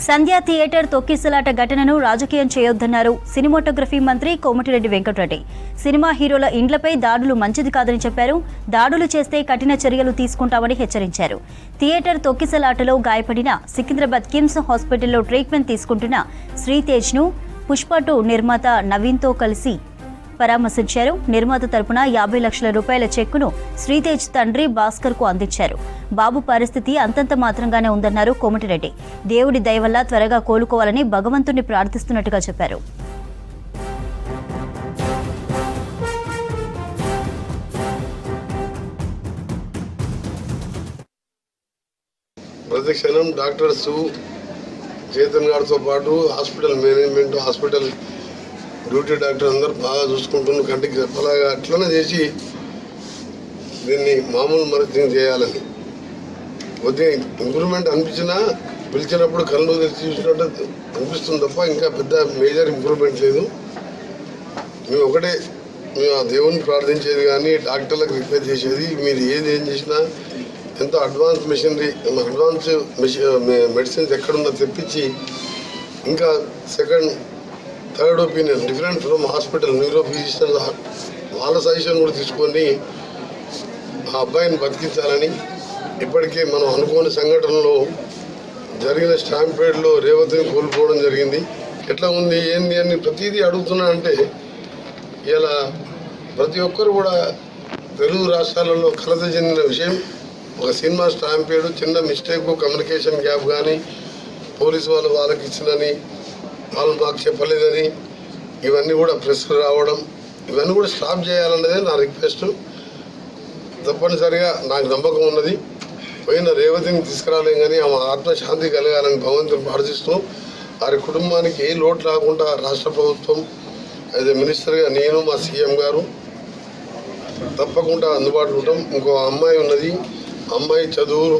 సంధ్యా theatre తొక్కిసలాట ఘటనను రాజకీయం చేయొద్దన్నారు సినిమాటోగ్రఫీ మంత్రి కోమటిరెడ్డి వెంకటరెడ్డి. సినిమా హీరోల ఇండ్లపై దాడులు మంచిది కాదని చెప్పారు. దాడులు చేస్తే కఠిన చర్యలు తీసుకుంటామని హెచ్చరించారు. థియేటర్ తొక్కిసలాటలో గాయపడిన సికింద్రాబాద్ కిమ్స్ హాస్పిటల్లో ట్రీట్మెంట్ తీసుకుంటున్న శ్రీతేజ్ను పుష్ప 2 నిర్మాత నవీన్తో కలిసి పరామర్శించారు. నిర్మాత తరపున 50 లక్షల రూపాయల చెక్కును శ్రీతేజ్ తండ్రి భాస్కర్ కు అందించారు. బాబు పరిస్థితి అంతంత మాత్రంగానే ఉందన్నారు కోమటిరెడ్డి. దేవుడి దయ వల్ల త్వరగా కోలుకోవాలని భగవంతుని ప్రార్థిస్తున్నట్టుగా చెప్పారు. ప్రతిక్షణం డాక్టర్స్ చేతన్ గారితో పాటు hospital management, hospital duty doctor అందరూ బాగా చూసుకుంటున్నారు. కంటికి చెప్పలాగా అట్లనే చేసి దీన్ని మామూలు మరొక చేయాలని కొద్దిగా ఇంప్రూవ్మెంట్ అనిపించినా పిలిచినప్పుడు కళ్ళు తెచ్చి చూసినట్టు అనిపిస్తుంది తప్ప ఇంకా పెద్ద మేజర్ ఇంప్రూవ్మెంట్ లేదు. మేము ఆ దేవుని ప్రార్థించేది కానీ డాక్టర్లకు రిక్వెస్ట్ చేసేది, మీరు ఏం చేసినా ఎంతో అడ్వాన్స్ మెడిసిన్స్ ఎక్కడుందో తెప్పించి ఇంకా second third opinion different from hospital neuro physician వాళ్ళ సజెషన్ కూడా తీసుకొని ఆ అబ్బాయిని బతికించాలని. ఇప్పటికే మనం అనుకోని సంఘటనలో జరిగిన స్టాంపేడ్లో రేవతిని కోల్పోవడం జరిగింది. ఎట్లా ఉంది ఏంది అని ప్రతిదీ అడుగుతున్నా అంటే ఇలా ప్రతి ఒక్కరు కూడా తెలుగు రాష్ట్రాలలో కలత చెందిన విషయం. ఒక సినిమా స్టాంపేడ్ చిన్న మిస్టేక్, కమ్యూనికేషన్ గ్యాప్ కానీ పోలీసు వాళ్ళకి ఇచ్చినని వాళ్ళు మాకు చెప్పలేదని ఇవన్నీ కూడా ప్రెస్కు రావడం, ఇవన్నీ కూడా స్టాప్ చేయాలన్నదే నా రిక్వెస్ట్. తప్పనిసరిగా నాకు నమ్మకం ఉన్నది. పోయిన రేవతిని తీసుకురాలేం కానీ ఆమె ఆత్మశాంతి కలగాలని భగవంతుని ప్రార్థిస్తూ వారి కుటుంబానికి ఏ లోటు రాకుండా రాష్ట్ర ప్రభుత్వం యాజ్ ఎ మినిస్టర్గా నేను, మా సీఎం గారు తప్పకుండా అందుబాటులో ఉంటాం. ఇంకో అమ్మాయి ఉన్నది, అమ్మాయి చదువులు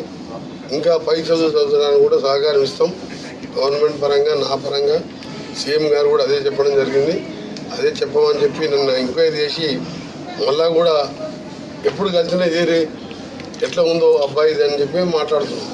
ఇంకా పై చదువు చదువుతానికి కూడా సహకారం ఇస్తాం. గవర్నమెంట్ పరంగా, నా పరంగా సీఎం గారు కూడా అదే చెప్పడం జరిగింది. అదే చెప్పమని చెప్పి నన్ను ఎంక్వైరీ చేసి మళ్ళా కూడా ఎప్పుడు కలిసినా చేరి ఎట్లా ఉందో అబ్బాయిది అని చెప్పి మాట్లాడుతున్నాం.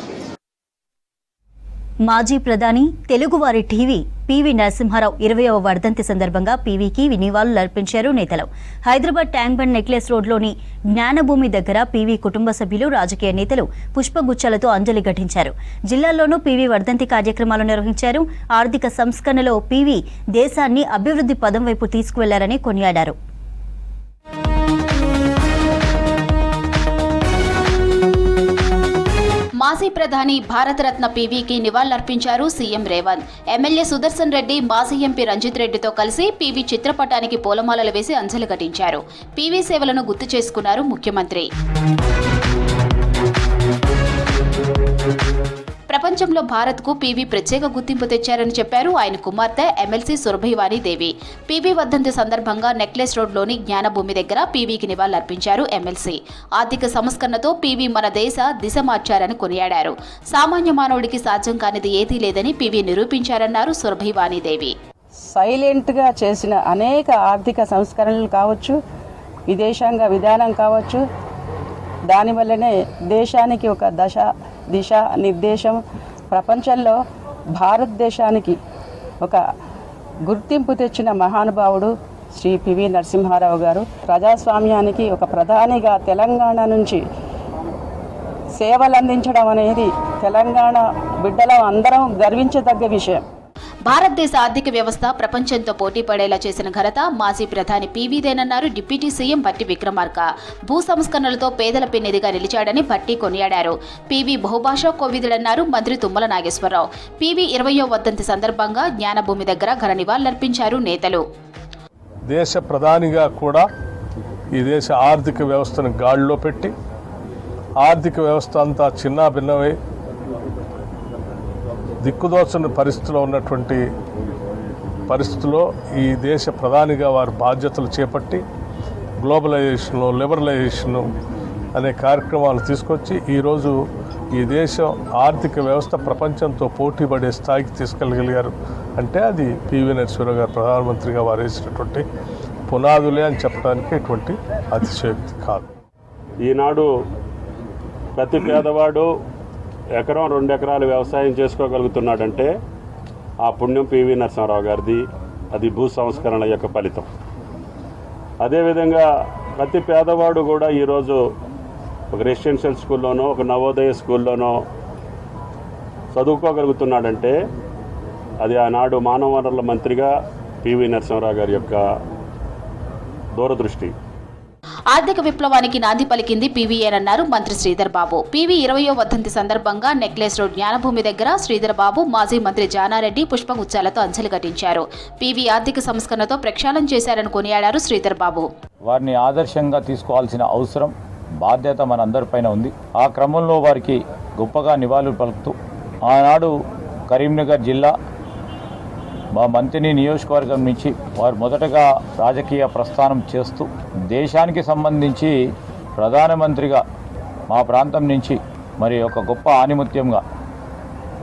మాజీ ప్రధాని, తెలుగువారి టీవీ పివి నరసింహారావు 20వ వర్ధంతి సందర్భంగా పీవీకి నివాళులర్పించారు నేతలు. హైదరాబాద్ ట్యాంక్ బండ్ నెక్లెస్ రోడ్లోని జ్ఞానభూమి దగ్గర పీవీ కుటుంబ సభ్యులు, రాజకీయ నేతలు పుష్పగుచ్చాలతో అంజలి ఘటించారు. జిల్లాల్లోనూ పీవీ వర్ధంతి కార్యక్రమాలు నిర్వహించారు. ఆర్థిక సంస్కరణలో పీవీ దేశాన్ని అభివృద్ధి పదం వైపు తీసుకువెళ్లారని కొనియాడారు. మాజీ ప్రధాని భారతరత్న పీవీకి నివాళులర్పించారు సీఎం రేవంత్. ఎమ్మెల్యే సుదర్శన్ రెడ్డి, మాజీ ఎంపీ రంజిత్ రెడ్డితో కలిసి పీవీ చిత్రపటానికి పూలమాలలు వేసి అంజలి ఘటించారు. పీవీ సేవలను గుర్తు చేసుకున్నారు ముఖ్యమంత్రి. ప్రపంచంలో భారత్కు పీవీ ప్రత్యేక గుర్తింపు తెచ్చారని చెప్పారు ఆయన కుమార్తె ఎమ్మెల్సీ సురభివాణి దేవి. పీవీ వర్ధంతి సందర్భంగా నెక్లెస్ రోడ్లోని జ్ఞానభూమి దగ్గర పీవీకి నివాళులర్పించారు ఎమ్మెల్సీ. ఆర్థిక సంస్కరణతో పీవీ మన దేశ దిశ మార్చారని కొనియాడారు. సామాన్య మానవుడికి సాధ్యం కానిది ఏదీ లేదని పీవీ నిరూపించారన్నారు సురభివాణి దేవి. సైలెంట్గా చేసిన అనేక ఆర్థిక సంస్కరణలు కావచ్చు, విదేశాంగ విధానం కావచ్చు, దానివల్లనే దేశానికి ఒక దిశ నిర్దేశం, ప్రపంచంలో భారతదేశానికి ఒక గుర్తింపు తెచ్చిన మహానుభావుడు శ్రీ పివి నరసింహారావు గారు. ప్రజాస్వామ్యానికి ఒక ప్రధానిగా తెలంగాణ నుంచి సేవలు అందించడం అనేది తెలంగాణ బిడ్డలం అందరం గర్వించదగ్గ విషయం. భారతదేశ ఆర్థిక వ్యవస్థ ప్రపంచంతో పోటీ పడేలా చేసిన ఘనత మాజీ ప్రధాని పీవీదేనన్నారు డిప్యూటీ సీఎం భట్టి విక్రమార్క. భూ సంస్కరణలతో పేదల పెన్నిధిగా నిలిచాడని భట్టి కొనియాడారు. పీవీ బహుభాషా కోవిదుడన్నారు మంత్రి తుమ్మల నాగేశ్వరరావు. పీవీ 20వ వర్ధంతి సందర్భంగా జ్ఞానభూమి దగ్గర ఘన నివాళులర్పించారు నేతలు. దేశ ప్రధానిగా కూడా ఈ దేశ ఆర్థిక వ్యవస్థను గాడిలో పెట్టి ఆర్థిక వ్యవస్థ అంతా చిన్నాభిన్నమై దిక్కుదోచని పరిస్థితిలో ఉన్నటువంటి పరిస్థితుల్లో ఈ దేశ ప్రధానిగా వారు బాధ్యతలు చేపట్టి గ్లోబలైజేషను, లిబరలైజేషను అనే కార్యక్రమాలు తీసుకొచ్చి ఈరోజు ఈ దేశం ఆర్థిక వ్యవస్థ ప్రపంచంతో పోటీ పడే స్థాయికి తీసుకెళ్ళగలిగారు అంటే అది పివి నరసింహారావు గారు ప్రధానమంత్రిగా వారు వేసినటువంటి పునాదులే అని చెప్పడానికి ఎటువంటి అతిశయోక్తి కాదు. ఈనాడు ప్రతి పేదవాడు ఎకరం 2 ఎకరాలు వ్యవసాయం చేసుకోగలుగుతున్నాడంటే ఆ పుణ్యం పివి నరసింహారావు గారిది. అది భూ సంస్కరణ యొక్క ఫలితం. అదేవిధంగా ప్రతి పేదవాడు కూడా ఈరోజు ఒక రెసిడెన్షియల్ స్కూల్లోనో ఒక నవోదయ స్కూల్లోనో చదువుకోగలుగుతున్నాడంటే అది ఆనాడు మానవ వనరుల మంత్రిగా పివి నరసింహారావు గారి యొక్క దూరదృష్టి. ఆర్థిక విప్లవానికి నాంది పలికింది పీవీఏనన్నారు మంత్రి శ్రీధర్ బాబు. పీవీ 20వ వర్ధంతి సందర్భంగా నెక్లెస్ రోడ్ జ్ఞానభూమి దగ్గర శ్రీధర్ బాబు, మాజీ మంత్రి జానారెడ్డి పుష్పగుచ్చాలతో అంజలి ఘటించారు. పీవీ ఆర్థిక సంస్కరణతో ప్రక్షాళన చేశారని కొనియాడారు శ్రీధర్ బాబు. వారిని ఆదర్శంగా తీసుకోవాల్సిన అవసరం, బాధ్యత మనందరిపైన ఉంది. ఆ క్రమంలో వారికి గొప్పగా నివాళులు పలుకుతూ ఆనాడు కరీంనగర్ జిల్లా మా మంత్రిని నియోజకవర్గం నుంచి వారు మొదటగా రాజకీయ ప్రస్థానం చేస్తూ దేశానికి సంబంధించి ప్రధానమంత్రిగా మా ప్రాంతం నుంచి మరి ఒక గొప్ప ఆణిముత్యంగా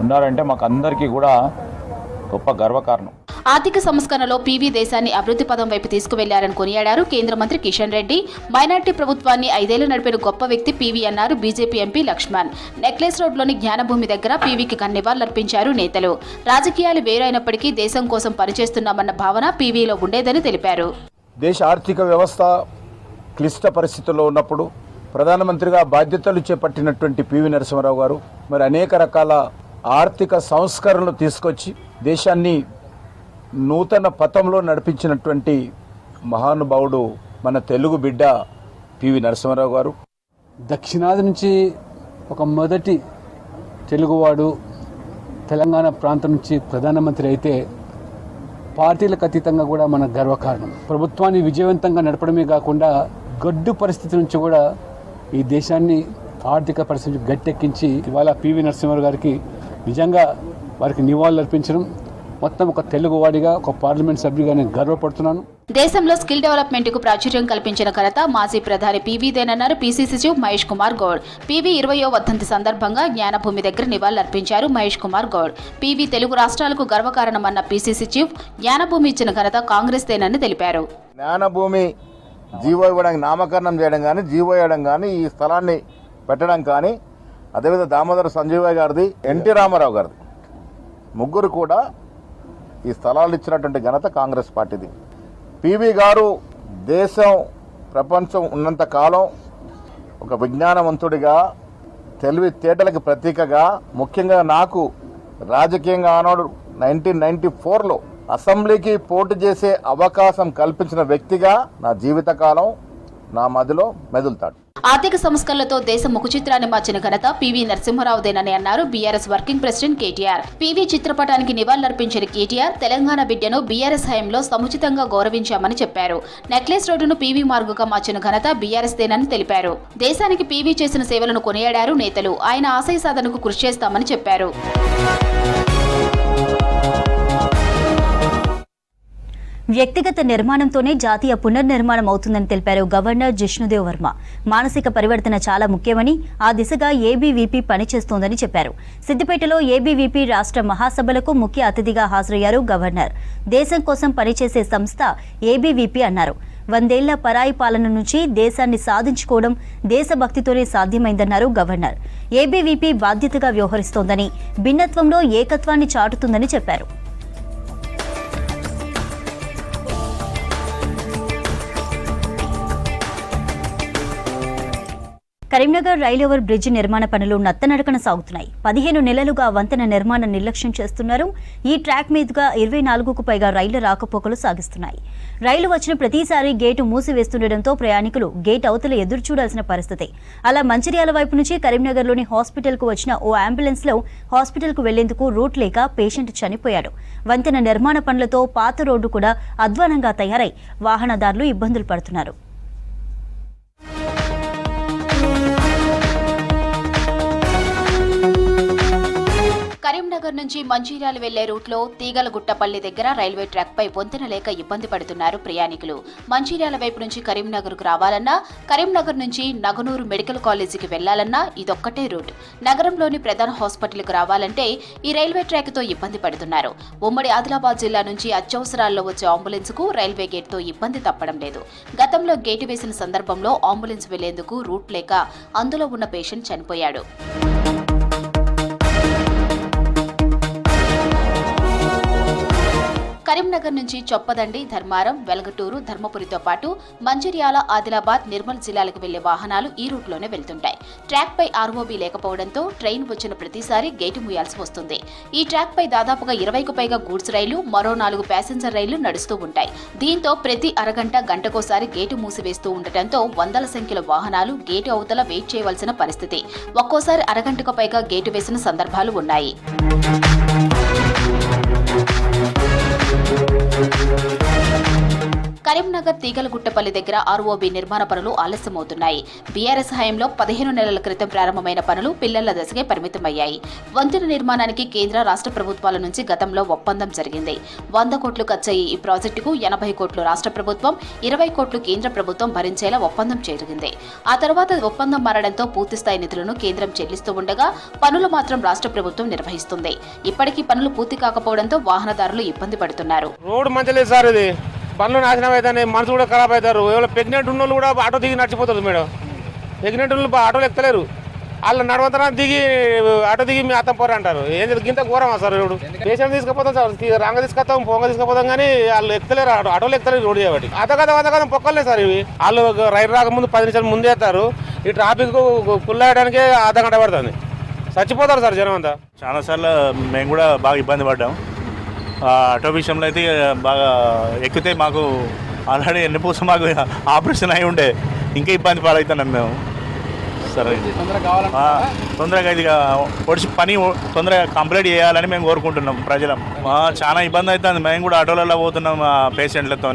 ఉన్నారంటే మాకు అందరికీ కూడా గొప్ప గర్వకారణం. ఆర్థిక సంస్కరణలో పీవీ దేశాన్ని అభివృద్ధి పదం వైపు తీసుకువెళ్లారని కొనియాడారు కేంద్ర మంత్రి కిషన్ రెడ్డి. మైనార్టీ ప్రభుత్వాన్ని 5 ఏళ్లు నడిపిన గొప్ప వ్యక్తి పీవీ అన్నారు బీజేపీ ఎంపీ లక్ష్మణ్. నెక్లెస్ రోడ్లోని జ్ఞానభూమి దగ్గర పీవీకి నివాళులర్పించారు నేతలు. రాజకీయాలు వేరైనప్పటికీ దేశం కోసం పనిచేస్తున్నామన్న భావన పీవీలో ఉండేదని తెలిపారు. దేశ ఆర్థిక వ్యవస్థ క్లిష్ట పరిస్థితుల్లో ఉన్నప్పుడు ప్రధానమంత్రిగా బాధ్యతలు చేపట్టినటువంటి పివి నరసింహారావు గారు మరి అనేక రకాల ఆర్థిక సంస్కరణలు తీసుకొచ్చి దేశాన్ని నూతన పథంలో నడిపించినటువంటి మహానుభావుడు మన తెలుగు బిడ్డ పివి నరసింహారావు గారు. దక్షిణాది నుంచి ఒక మొదటి తెలుగువాడు తెలంగాణ ప్రాంతం నుంచి ప్రధానమంత్రి అయితే పార్టీలకు అతీతంగా కూడా మన గర్వకారణం. ప్రభుత్వాన్ని విజయవంతంగా నడపడమే కాకుండా గడ్డు పరిస్థితి నుంచి కూడా ఈ దేశాన్ని ఆర్థిక పరిస్థితి గట్టెక్కించి ఇవాళ పివి నరసింహారావు గారికి నిజంగా వారికి నివాళులు అర్పించడం మొత్తం ఒక తెలుగువాడిగా, ఒక పార్లమెంట్ సభ్యుడిగా నేను గర్వపడుతున్నాను. దేశంలో స్కిల్ డెవలప్మెంట్ కు ప్రాచుర్యం కల్పించిన ఘనత మాజీ ప్రధాని పీవీదేనన్నారు పీసీసీ చీఫ్ మహేష్ కుమార్ గౌడ్. పీవీ 20వ వర్ధంతి సందర్భంగా జ్ఞానభూమి దగ్గర నివాళులర్పించారు మహేష్ కుమార్ గౌడ్. పీవీ తెలుగు రాష్ట్రాలకు గర్వకారణమన్న పీసీసీ చీఫ్ జ్ఞానభూమి ఇచ్చిన ఘనత కాంగ్రెస్ దేనని తెలిపారు. జ్ఞానభూమి జీవో ఇవ్వడానికి, నామకరణం చేయడం కానీ, జీవో ఇవ్వడం కానీ, ఈ స్థలాన్ని పెట్టడం కానీ, అదేవిధంగా దామోదర సంజీవయ్య గారిది, ఎన్టీ రామారావు గారిది, ముగ్గురు కూడా ఈ స్థలాలు ఇచ్చినటువంటి ఘనత కాంగ్రెస్ పార్టీది. పివి గారు దేశం, ప్రపంచం ఉన్నంత కాలం ఒక విజ్ఞానవంతుడిగా, తెలివితేటలకు ప్రతీకగా, ముఖ్యంగా నాకు రాజకీయంగా ఆనాడు 1994లో అసెంబ్లీకి పోటీ చేసే అవకాశం కల్పించిన వ్యక్తిగా నా జీవితకాలం నా మదిలో మెదులుతాడు. ఆర్థిక సంస్కరణలతో దేశం ముఖచిత్రాన్ని మార్చిన ఘనత పీవీ నరసింహారావుదేనని అన్నారు BRS working president KTR. PV చిత్రపటానికి నివాళులర్పించిన కేటీఆర్ తెలంగాణ బిడ్డను బీఆర్ఎస్ హయాంలో సముచితంగా గౌరవించామని చెప్పారు. నెక్లెస్ రోడ్డును పీవీ మార్గుగా మార్చిన ఘనత బీఆర్ఎస్ దేనని తెలిపారు. దేశానికి పీవీ చేసిన సేవలను కొనియాడారు నేతలు. ఆయన ఆశయ సాధనకు కృషి చేస్తామని చెప్పారు. వ్యక్తిగత నిర్మాణంతోనే జాతీయ పునర్నిర్మాణం అవుతుందని తెలిపారు గవర్నర్ జిష్ణుదేవ్ వర్మ. మానసిక పరివర్తన చాలా ముఖ్యమని, ఆ దిశగా ఏబీవీపీ పనిచేస్తోందని చెప్పారు. సిద్దిపేటలో ఏబీవీపీ రాష్ట్ర మహాసభలకు ముఖ్య అతిథిగా హాజరయ్యారు గవర్నర్. దేశం కోసం పనిచేసే సంస్థ ఏబీవీపీ అన్నారు. 100 ఏళ్ల పరాయి పాలన నుంచి దేశాన్ని సాధించుకోవడం దేశభక్తితోనే సాధ్యమైందన్నారు గవర్నర్. ఏబీవీపీ బాధ్యతగా వ్యవహరిస్తోందని, భిన్నత్వంలో ఏకత్వాన్ని చాటుతుందని చెప్పారు. కరీంనగర్ రైలు ఓవర్ బ్రిడ్జి నిర్మాణ పనులు నత్తనడకన సాగుతున్నాయి. 15 నెలలుగా వంతెన నిర్మాణం నిర్లక్ష్యం చేస్తున్నారు. ఈ ట్రాక్ మీదుగా 24కు పైగా రైళ్ల రాకపోకలు సాగిస్తున్నాయి. రైలు వచ్చిన ప్రతిసారి గేటు మూసివేస్తుండటంతో ప్రయాణికులు గేట్ అవతల ఎదురు చూడాల్సిన పరిస్థితి. అలా మంచిర్యాల వైపు నుంచి కరీంనగర్లోని హాస్పిటల్కు వచ్చిన ఓ అంబులెన్స్లో హాస్పిటల్కు వెళ్లేందుకు రూట్ లేక పేషెంట్ చనిపోయాడు. వంతెన నిర్మాణ పనులతో పాత రోడ్డు కూడా అధ్వానంగా తయారై వాహనదారులు ఇబ్బందులు పడుతున్నారు. కరీంనగర్ నుంచి మంచిర్యాల వెళ్లే రూట్లో తీగలగుట్టపల్లి దగ్గర రైల్వే ట్రాక్ పై వంతెన లేక ఇబ్బంది పడుతున్నారు ప్రయాణికులు. మంచిర్యాల వైపు నుంచి కరీంనగర్కు రావాలన్నా, కరీంనగర్ నుంచి నగనూరు మెడికల్ కాలేజీకి వెళ్లాలన్నా ఇదొక్కటే రూట్. నగరంలోని ప్రధాన హాస్పిటల్కు రావాలంటే ఈ రైల్వే ట్రాక్తో ఇబ్బంది పడుతున్నారు. ఉమ్మడి ఆదిలాబాద్ జిల్లా నుంచి అత్యవసరాల్లో వచ్చే అంబులెన్స్కు రైల్వే గేట్తో ఇబ్బంది తప్పడం లేదు. గతంలో గేటు వేసిన సందర్భంలో అంబులెన్స్ వెళ్లేందుకు రూట్ లేక అందులో ఉన్న పేషెంట్ చనిపోయాడు. కరీంనగర్ నుంచి చొప్పదండి, ధర్మారం, వెలగటూరు, ధర్మపురితో పాటు మంచిర్యాల, ఆదిలాబాద్, నిర్మల్ జిల్లాలకు వెళ్లే వాహనాలు ఈ రూట్లోనే వెళ్తుంటాయి. ట్రాక్పై ఆర్ఓబీ లేకపోవడంతో ట్రైన్ వచ్చిన ప్రతిసారి గేటు మూయాల్సి వస్తుంది. ఈ ట్రాక్పై దాదాపుగా 20కు పైగా గూడ్స్ రైళ్లు, మరో 4 ప్యాసింజర్ రైళ్లు నడుస్తూ ఉంటాయి. దీంతో ప్రతి అరగంట, గంటకోసారి గేటు మూసివేస్తూ ఉండటంతో వందల సంఖ్యలో వాహనాలు గేటు అవతల వెయిట్ చేయవలసిన పరిస్థితి. ఒక్కోసారి అరగంటకు పైగా గేటు వేసిన సందర్భాలు ఉన్నాయి. కరీంనగర్ తీగలగుట్టపల్లి దగ్గర ఆర్ఓబీ నిర్మాణ పనులు ఆలస్యమవుతున్నాయి. బీఆర్ఎస్ హయాంలో 15 నెలల క్రితం ప్రారంభమైన పనులు పిల్లల దశకే పరిమితమయ్యాయి. వంతెన నిర్మాణానికి కేంద్ర, రాష్ట్ర ప్రభుత్వాల నుంచి గతంలో ఒప్పందం జరిగింది. 100 కోట్లు ఖర్చయ్యే ఈ ప్రాజెక్టుకు 80 కోట్లు రాష్ట్ర ప్రభుత్వం, 20 కోట్లు కేంద్ర ప్రభుత్వం భరించేలా ఒప్పందం జరిగింది. ఆ తర్వాత ఒప్పందం మారడంతో పూర్తిస్థాయి నిధులను కేంద్రం చెల్లిస్తూ ఉండగా పనులు మాత్రం రాష్ట్ర ప్రభుత్వం నిర్వహిస్తుంది. ఇప్పటికీ పనులు పూర్తి కాకపోవడంతో వాహనదారులు ఇబ్బంది పడుతున్నారు. రోడ్డు మంచిలేదు సార్, ఇది బండ్లు నాశనం అవుతాయి, మనసు కూడా ఖరాబ్ అవుతారు. ఎవరో ప్రెగ్నెంట్ ఉన్న వాళ్ళు కూడా ఆటో దిగి నడిచిపోతారు మేడం. ప్రెగ్నెంట్ వాళ్ళు ఆటోలు ఎక్కలేరు, వాళ్ళు నడవంతరా దిగి ఆటో దిగి మీ అత్తం పోరు అంటారు. ఏం గింత ఘోరమా సార్? రోడ్డు పేషెంట్ తీసుకుపోతాం సార్, రంగ తీసుకొస్తాం, పొంగ తీసుకుపోతాం, కానీ వాళ్ళు ఎక్కలేరు, ఆటోలు ఎక్కలేరు రోడ్డు చేయబట్టి. అతగతం పొక్కలే సార్ ఇవి. వాళ్ళు రైలు రాకముందు 10 నిమిషాలు ముందే వేస్తారు. ఈ ట్రాఫిక్ ఫుల్ అయ్యడానికి అర్ధ గంట పడుతుంది. చచ్చిపోతారు సార్ జనం అంతా. చాలాసార్లు మేము కూడా బాగా ఇబ్బంది పడ్డాం. ఆటో విషయంలో అయితే బాగా ఎక్కితే మాకు ఆల్రెడీ ఎన్నిపూస మాకు ఆపరేషన్ అయి ఉండే, ఇంకా ఇబ్బంది పాలవుతున్నాం మేము. సరే తొందరగా ఇది పొడిచి పని తొందరగా కంప్లీట్ చేయాలని మేము కోరుకుంటున్నాం ప్రజలం. చాలా ఇబ్బంది అవుతుంది. మేము కూడా ఆటోలలో పోతున్నాం పేషెంట్లతో,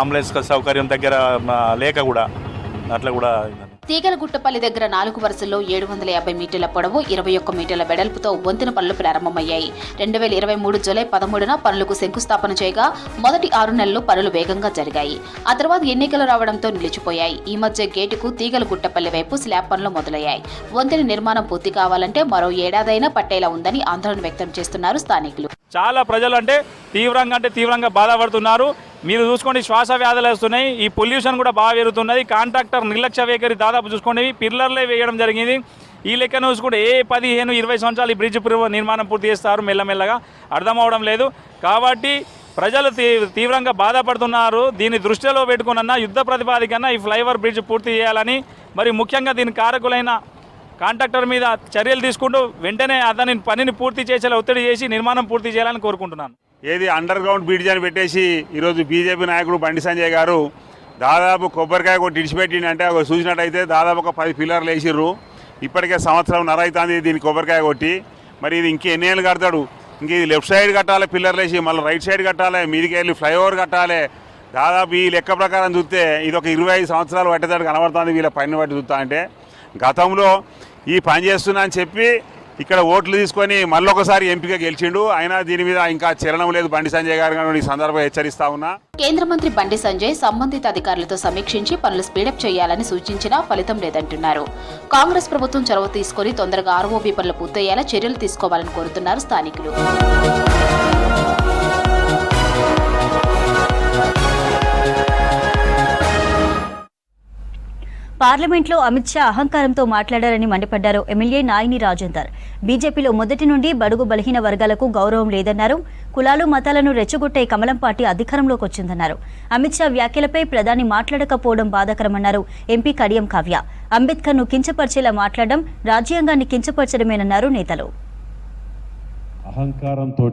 అంబులెన్స్ సౌకర్యం దగ్గర లేక కూడా అట్లా కూడా. తీగలగుట్టపల్లి దగ్గర 4 వరుసల్లో 750 మీటర్ల పొడవు, 21 మీటర్ల వెడల్పుతో వంతెన పనులు ప్రారంభమయ్యాయి. 2023 జూలై 13న పనులకు శంకుస్థాపన చేయగా మొదటి 6 నెలలు పనులు వేగంగా జరిగాయి. ఆ తర్వాత ఎన్నికలు రావడంతో నిలిచిపోయాయి. ఈ మధ్య గేటుకు తీగలగుట్టపల్లి వైపు స్లాబ్ పనులు మొదలయ్యాయి. వంతెన నిర్మాణం పూర్తి కావాలంటే మరో ఏడాదైనా పట్టేలా ఉందని ఆందోళన వ్యక్తం చేస్తున్నారు స్థానికులు. చాలా ప్రజలు తీవ్రంగా బాధపడుతున్నారు. మీరు చూసుకోండి, శ్వాస వ్యాధులు వస్తున్నాయి. ఈ పొల్యూషన్ కూడా బాగా పెరుగుతున్నది. కాంట్రాక్టర్ నిర్లక్ష్య వైఖరి దాదాపు చూసుకోండి పిల్లర్లే వేయడం జరిగింది. ఈ లెక్కను చూసుకుంటే 15-20 సంవత్సరాలు ఈ బ్రిడ్జ్ నిర్మాణం పూర్తి చేస్తారు మెల్లమెల్లగా, అర్థం అవడం లేదు. కాబట్టి ప్రజలు తీవ్రంగా బాధపడుతున్నారు. దీన్ని దృష్టిలో పెట్టుకున్న యుద్ధ ప్రతిపాదికన్నా ఈ ఫ్లైఓవర్ బ్రిడ్జ్ పూర్తి చేయాలని, మరి ముఖ్యంగా దీని కారకులైన కాంట్రాక్టర్ మీద చర్యలు తీసుకుంటూ వెంటనే అతని పనిని పూర్తి చేసేలా ఒత్తిడి చేసి నిర్మాణం పూర్తి చేయాలని కోరుకుంటున్నాను. ఏది అండర్ గ్రౌండ్ బ్రిడ్జ్ అని పెట్టేసి ఈరోజు బీజేపీ నాయకుడు బండి సంజయ్ గారు దాదాపు కొబ్బరికాయ కొట్టి ఇడిచిపెట్టిండంటే చూసినట్టయితే దాదాపు ఒక 10 పిల్లర్లు వేసిర్రు. ఇప్పటికే సంవత్సరం అవుతుంది దీన్ని కొబ్బరికాయ కొట్టి. మరి ఇది ఇంకెన్నేళ్ళు కడతాడు? ఇంక ఇది లెఫ్ట్ సైడ్ కట్టాలి పిల్లర్లు వేసి, మళ్ళీ రైట్ సైడ్ కట్టాలి, మీదికి వెళ్ళి ఫ్లైఓవర్ కట్టాలి. దాదాపు ఈ లెక్క ప్రకారం చూస్తే ఇది ఒక 25 సంవత్సరాలు పట్టేదానికి కనబడుతుంది వీళ్ళ పైన బట్టి చూస్తా. అంటే గతంలో ఈ పని చేస్తున్నా అని చెప్పి ఇక్కడ ఓట్లు తీసుకొని మళ్ళొకసారి ఎంపీగా గెలిచిండు. అయినా దీని మీద ఇంకా చలనం లేదు బండి సంజయ్ గారు. ఈ సందర్భంగా హెచ్చరిస్తా ఉన్నా. కేంద్ర మంత్రి బండి సంజయ్ సంబంధిత అధికారులతో సమీక్షించి పనులు స్పీడప్ చేయాలని సూచించినా ఫలితం లేదంటున్నారు. కాంగ్రెస్ ప్రభుత్వం చొరవ తీసుకుని తొందరగా ఆర్ఓబీ పనులు పూర్తయ్యేలా చర్యలు తీసుకోవాలని కోరుతున్నారు స్థానికులు. పార్లమెంట్లో అమిత్ షా అహంకారంతో మాట్లాడారని మండిపడ్డారు ఎమ్మెల్యే నాయిని రాజేందర్. బీజేపీలో మొదటి నుండి బడుగు బలహీన వర్గాలకు గౌరవం లేదన్నారు. కులాలు మతాలను రెచ్చగొట్టే కమలం పార్టీ అధికారంలోకి వచ్చిందన్నారు. అమిత్ షా వ్యాఖ్యలపై ప్రధాని మాట్లాడకపోవడం బాధాకరమన్నారు ఎంపీ కడియం కావ్య. అంబేద్కర్ను కించపరిచేలా మాట్లాడడం రాజ్యాంగాన్ని కించపరచడమేనన్నారు నేతలు. అహంకారంతో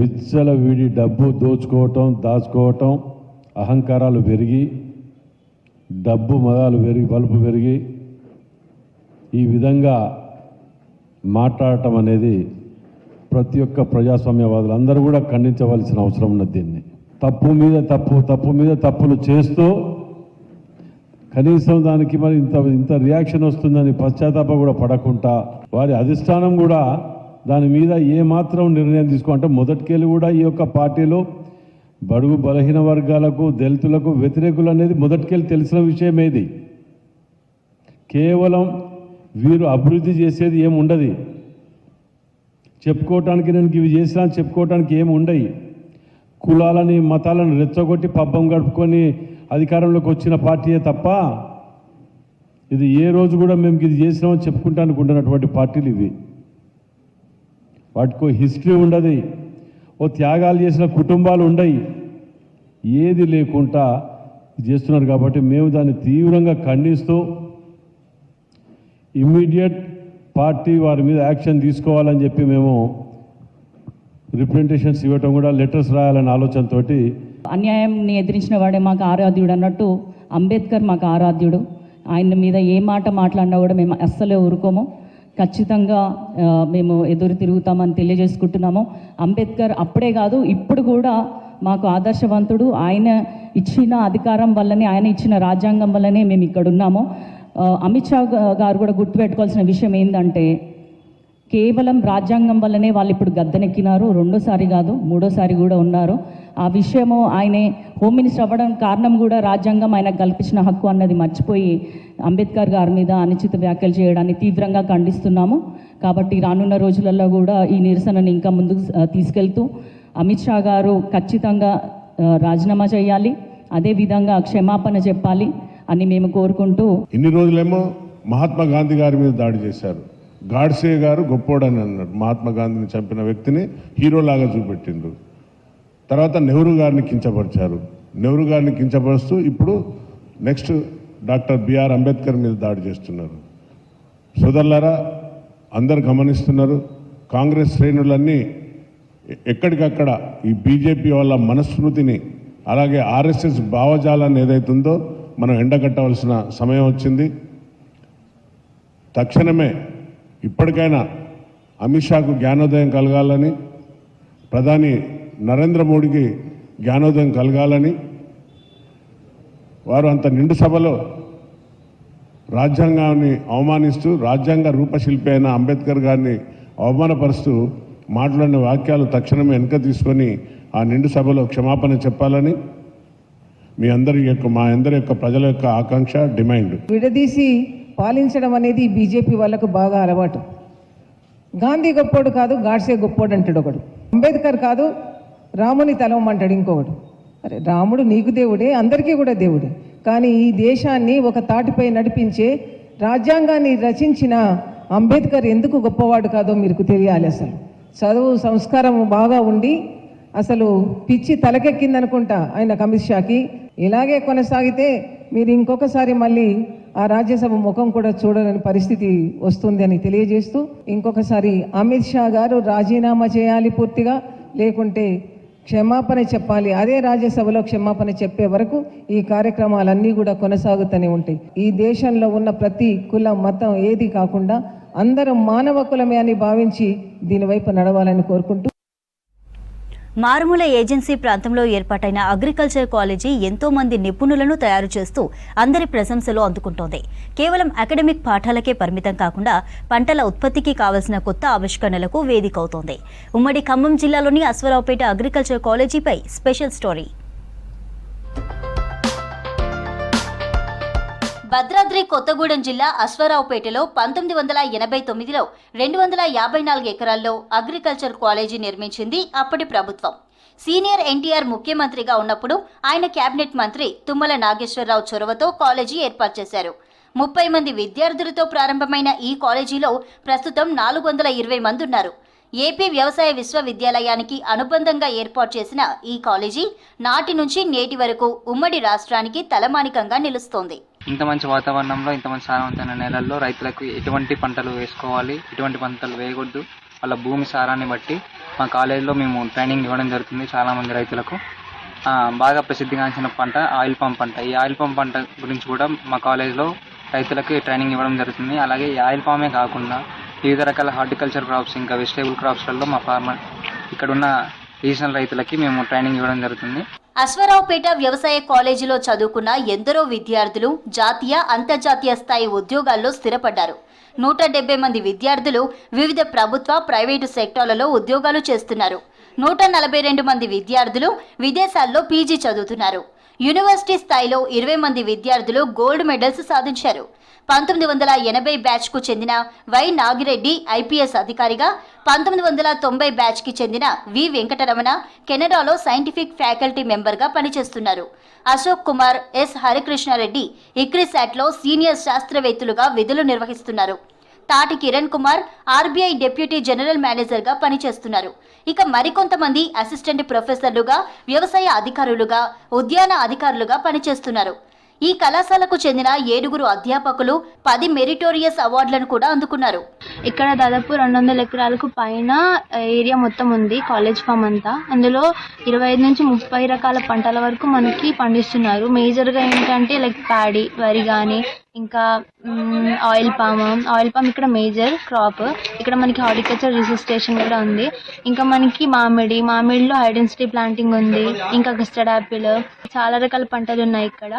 విచ్చల వీడి డబ్బు దాచుకోవటం అహంకారాలు పెరిగి డబ్బు మదాలు పెరిగి బలుపు పెరిగి ఈ విధంగా మాట్లాడటం అనేది ప్రతి ఒక్క ప్రజాస్వామ్యవాదులు అందరూ కూడా ఖండించవలసిన అవసరం ఉన్నది. దీన్ని తప్పు మీద తప్పులు చేస్తూ కనీసం దానికి మరి ఇంత రియాక్షన్ వస్తుందని పశ్చాత్తాప కూడా పడకుండా వారి అధిష్టానం కూడా దాని మీద ఏమాత్రం నిర్ణయం అంటే మొదటికెళ్ళి కూడా ఈ యొక్క పార్టీలో బడుగు బలహీన వర్గాలకు దళితులకు వ్యతిరేకులు అనేది మొదటికెళ్ళి తెలిసిన విషయమేది. కేవలం వీరు అభివృద్ధి చేసేది ఏముండదు, చెప్పుకోవటానికి నేను ఇవి చేసినా చెప్పుకోవటానికి ఏమి ఉండయి. కులాలని మతాలను రెచ్చగొట్టి పబ్బం గడుపుకొని అధికారంలోకి వచ్చిన పార్టీయే తప్ప ఇది ఏ రోజు కూడా మేము ఇది చేసినామని చెప్పుకుంటానికి ఉండనటువంటి పార్టీలు ఇవి. వాటికో హిస్టరీ ఉండదు, ఓ త్యాగాలు చేసిన కుటుంబాలు ఉండయి, ఏది లేకుండా చేస్తున్నారు. కాబట్టి మేము దాన్ని తీవ్రంగా ఖండిస్తూ ఇమ్మీడియట్ పార్టీ వారి మీద యాక్షన్ తీసుకోవాలని చెప్పి మేము రిప్రజెంటేషన్స్ ఇవ్వటం కూడా, లెటర్స్ రాయాలనే ఆలోచనతోటి. అన్యాయంని ఎదిరించిన వాడే మాకు ఆరాధ్యుడు అన్నట్టు అంబేద్కర్ మాకు ఆరాధ్యుడు. ఆయన మీద ఏ మాట మాట్లాడినా కూడా మేము అస్సలే ఊరుకోము. ఖచ్చితంగా మేము ఎదురు తిరుగుతామని తెలియజేసుకుంటున్నాము. అంబేద్కర్ అప్పుడే కాదు ఇప్పుడు కూడా మాకు ఆదర్శవంతుడు. ఆయన ఇచ్చిన అధికారం వల్లనే, ఆయన ఇచ్చిన రాజ్యాంగం వల్లనే మేము ఇక్కడ ఉన్నాము. అమిత్ షా గారు కూడా గుర్తుపెట్టుకోవాల్సిన విషయం ఏంటంటే, కేవలం రాజ్యాంగం వల్లనే వాళ్ళు ఇప్పుడు గద్దెనెక్కినారు. రెండోసారి కాదు, మూడోసారి కూడా ఉన్నారు. ఆ విషయము ఆయనే హోమ్ మినిస్టర్ అవ్వడం కారణం కూడా రాజ్యాంగం ఆయనకు కల్పించిన హక్కు అన్నది మర్చిపోయి అంబేద్కర్ గారి మీద అనుచిత వ్యాఖ్యలు చేయడాన్ని తీవ్రంగా ఖండిస్తున్నాము. కాబట్టి రానున్న రోజులలో కూడా ఈ నిరసనను ఇంకా ముందుకు తీసుకెళ్తూ అమిత్ షా గారు ఖచ్చితంగా రాజీనామా చేయాలి, అదేవిధంగా క్షమాపణ చెప్పాలి అని మేము కోరుకుంటూ. ఇన్ని రోజులేమో మహాత్మా గాంధీ గారి మీద దాడి చేశారు. గాడ్సే గారు గొప్పోడని అన్నాడు. మహాత్మా గాంధీని చంపిన వ్యక్తిని హీరోలాగా చూపెట్టిండ్రు. తర్వాత నెహ్రూ గారిని కించపరిచారు. నెహ్రూ గారిని కించపరుస్తూ ఇప్పుడు నెక్స్ట్ డాక్టర్ బిఆర్ అంబేద్కర్ మీద దాడి చేస్తున్నారు. సోదరులారా, అందరు గమనిస్తున్నారు. కాంగ్రెస్ శ్రేణులన్నీ ఎక్కడికక్కడ ఈ బీజేపీ వాళ్ళ మనస్మృతిని, అలాగే ఆర్ఎస్ఎస్ భావజాలాన్ని ఏదైతుందో మనం ఎండగట్టవలసిన సమయం వచ్చింది. తక్షణమే ఇప్పటికైనా అమిత్ షాకు జ్ఞానోదయం కలగాలని, ప్రధాని నరేంద్ర మోడీకి జ్ఞానోదయం కలగాలని, వారు అంత నిండు సభలో రాజ్యాంగాన్ని అవమానిస్తూ, రాజ్యాంగ రూపశిల్పి అయిన అంబేద్కర్ గారిని అవమానపరుస్తూ మాట్లాడిన వాక్యాలు తక్షణమే వెనక తీసుకొని ఆ నిండు సభలో క్షమాపణ చెప్పాలని మా అందరి యొక్క ప్రజల యొక్క ఆకాంక్ష, డిమాండ్. విడదీసి పాలించడం అనేది బీజేపీ వాళ్ళకు బాగా అలవాటు. గాంధీ గొప్పోడు కాదు, గాడ్సే గొప్పోడు అంటాడు ఒకడు. అంబేద్కర్ కాదు, రాముని తలవమంటాడు ఇంకొకడు. అరే, రాముడు నీకు దేవుడే, అందరికీ కూడా దేవుడే. కానీ ఈ దేశాన్ని ఒక తాటిపై నడిపించే రాజ్యాంగాన్ని రచించిన అంబేద్కర్ ఎందుకు గొప్పవాడు కాదో మీకు తెలియాలి. అసలు చదువు సంస్కారం బాగా ఉండి అసలు పిచ్చి తలకెక్కిందనుకుంటా ఆయన అమిత్ షాకి. ఇలాగే కొనసాగితే మీరు ఇంకొకసారి మళ్ళీ ఆ రాజ్యసభ ముఖం కూడా చూడలేని పరిస్థితి వస్తుంది అని తెలియజేస్తూ, ఇంకొకసారి అమిత్ షా గారు రాజీనామా చేయాలి పూర్తిగా, లేకుంటే క్షమాపణ చెప్పాలి. అదే రాజ్యసభలో క్షమాపణ చెప్పే వరకు ఈ కార్యక్రమాలన్నీ కూడా కొనసాగుతూనే ఉంటాయి. ఈ దేశంలో ఉన్న ప్రతి కులం, మతం ఏది కాకుండా అందరం మానవ కులమే అని భావించి దీనివైపు నడవాలని కోరుకుంటూ. మారుమూల ఏజెన్సీ ప్రాంతంలో ఏర్పాటైన అగ్రికల్చర్ కాలేజీ ఎంతో మంది నిపుణులను తయారు చేస్తూ అందరి ప్రశంసలు అందుకుంటోంది. కేవలం అకాడమిక్ పాఠాలకే పరిమితం కాకుండా పంటల ఉత్పత్తికి కావలసిన కొత్త ఆవిష్కరణలకు వేదిక అవుతోంది. ఉమ్మడి ఖమ్మం జిల్లాలోని అశ్వరావుపేట అగ్రికల్చర్ కాలేజీపై స్పెషల్ స్టోరీ. భద్రాద్రి కొత్తగూడెం జిల్లా అశ్వారావుపేటలో 1989లో 254 ఎకరాల్లో అగ్రికల్చర్ కాలేజీ నిర్మించింది అప్పటి ప్రభుత్వం. సీనియర్ ఎన్టీఆర్ ముఖ్యమంత్రిగా ఉన్నప్పుడు ఆయన కేబినెట్ మంత్రి తుమ్మల నాగేశ్వరరావు చొరవతో కాలేజీ ఏర్పాటు చేశారు. 30 మంది విద్యార్థులతో ప్రారంభమైన ఈ కాలేజీలో ప్రస్తుతం 420 మంది ఉన్నారు. ఏపీ వ్యవసాయ విశ్వవిద్యాలయానికి అనుబంధంగా ఏర్పాటు చేసిన ఈ కాలేజీ నాటి నుంచి నేటి వరకు ఉమ్మడి రాష్ట్రానికి తలమానికంగా నిలుస్తోంది. ఇంత మంచి వాతావరణంలో, ఇంత మంచి సారవంతమైన నేలల్లో రైతులకు ఎటువంటి పంటలు వేసుకోవాలి, ఎటువంటి పంటలు వేయకూడదు, వాళ్ళ భూమి సారాన్ని బట్టి మా కాలేజీలో మేము ట్రైనింగ్ ఇవ్వడం జరుగుతుంది. చాలామంది రైతులకు బాగా ప్రసిద్ధిగాంచిన పంట ఆయిల్ పామ్ పంట. ఈ ఆయిల్ పామ్ పంట గురించి కూడా మా కాలేజీలో రైతులకి ట్రైనింగ్ ఇవ్వడం జరుగుతుంది. అలాగే ఈ ఆయిల్ పామే కాకుండా వివిధ రకాల హార్టికల్చర్ క్రాప్స్, ఇంకా వెజిటేబుల్ క్రాప్స్లలో మా ఫార్మర్ ఇక్కడ ఉన్న రీజనల్ రైతులకి మేము ట్రైనింగ్ ఇవ్వడం జరుగుతుంది. అశ్వారావుపేట వ్యవసాయ కాలేజీలో చదువుకున్న ఎందరో విద్యార్థులు జాతీయ, అంతర్జాతీయ స్థాయి ఉద్యోగాల్లో స్థిరపడ్డారు. 170 మంది విద్యార్థులు వివిధ ప్రభుత్వ, ప్రైవేటు సెక్టార్లలో ఉద్యోగాలు చేస్తున్నారు. 142 మంది విద్యార్థులు విదేశాల్లో పీజీ చదువుతున్నారు. యూనివర్సిటీ స్థాయిలో 20 మంది విద్యార్థులు గోల్డ్ మెడల్స్ సాధించారు. 1980 బ్యాచ్కు చెందిన వై నాగిరెడ్డి ఐపీఎస్ అధికారిగా, 1990 బ్యాచ్కి చెందిన వి వెంకటరమణ కెనడాలో సైంటిఫిక్ ఫ్యాకల్టీ మెంబర్గా పనిచేస్తున్నారు. అశోక్ కుమార్, ఎస్ హరికృష్ణారెడ్డి ఇక్రిసాట్లో సీనియర్ శాస్త్రవేత్తలుగా విధులు నిర్వహిస్తున్నారు. తాటి Kiran Kumar RBI deputy general మేనేజర్గా పనిచేస్తున్నారు. ఇక మరికొంతమంది అసిస్టెంట్ ప్రొఫెసర్లుగా, వ్యవసాయ అధికారులుగా, ఉద్యాన అధికారులుగా పనిచేస్తున్నారు. ఈ కళాశాలకు చెందిన 7 అధ్యాపకులు 10 మెరిటోరియస్ అవార్డులను కూడా అందుకున్నారు. ఇక్కడ దాదాపు 200 ఎకరాలకు పైన ఏరియా మొత్తం ఉంది కాలేజ్ ఫామ్ అంతా. అందులో 25 నుంచి 30 రకాల పంటల వరకు మనకి పండిస్తున్నారు. మేజర్గా ఏంటంటే లైక్ ప్యాడీ, వరి కానీ, ఇంకా ఆయిల్ పామ్ ఇక్కడ మేజర్ క్రాప్. ఇక్కడ మనకి హార్టికల్చర్ రీసెర్చ్ స్టేషన్ కూడా ఉంది. ఇంకా మనకి మామిడిలో హైడెన్సిటీ ప్లాంటింగ్ ఉంది. ఇంకా కస్టర్డ్ యాపిల్, చాలా రకాల పంటలు ఉన్నాయి ఇక్కడ.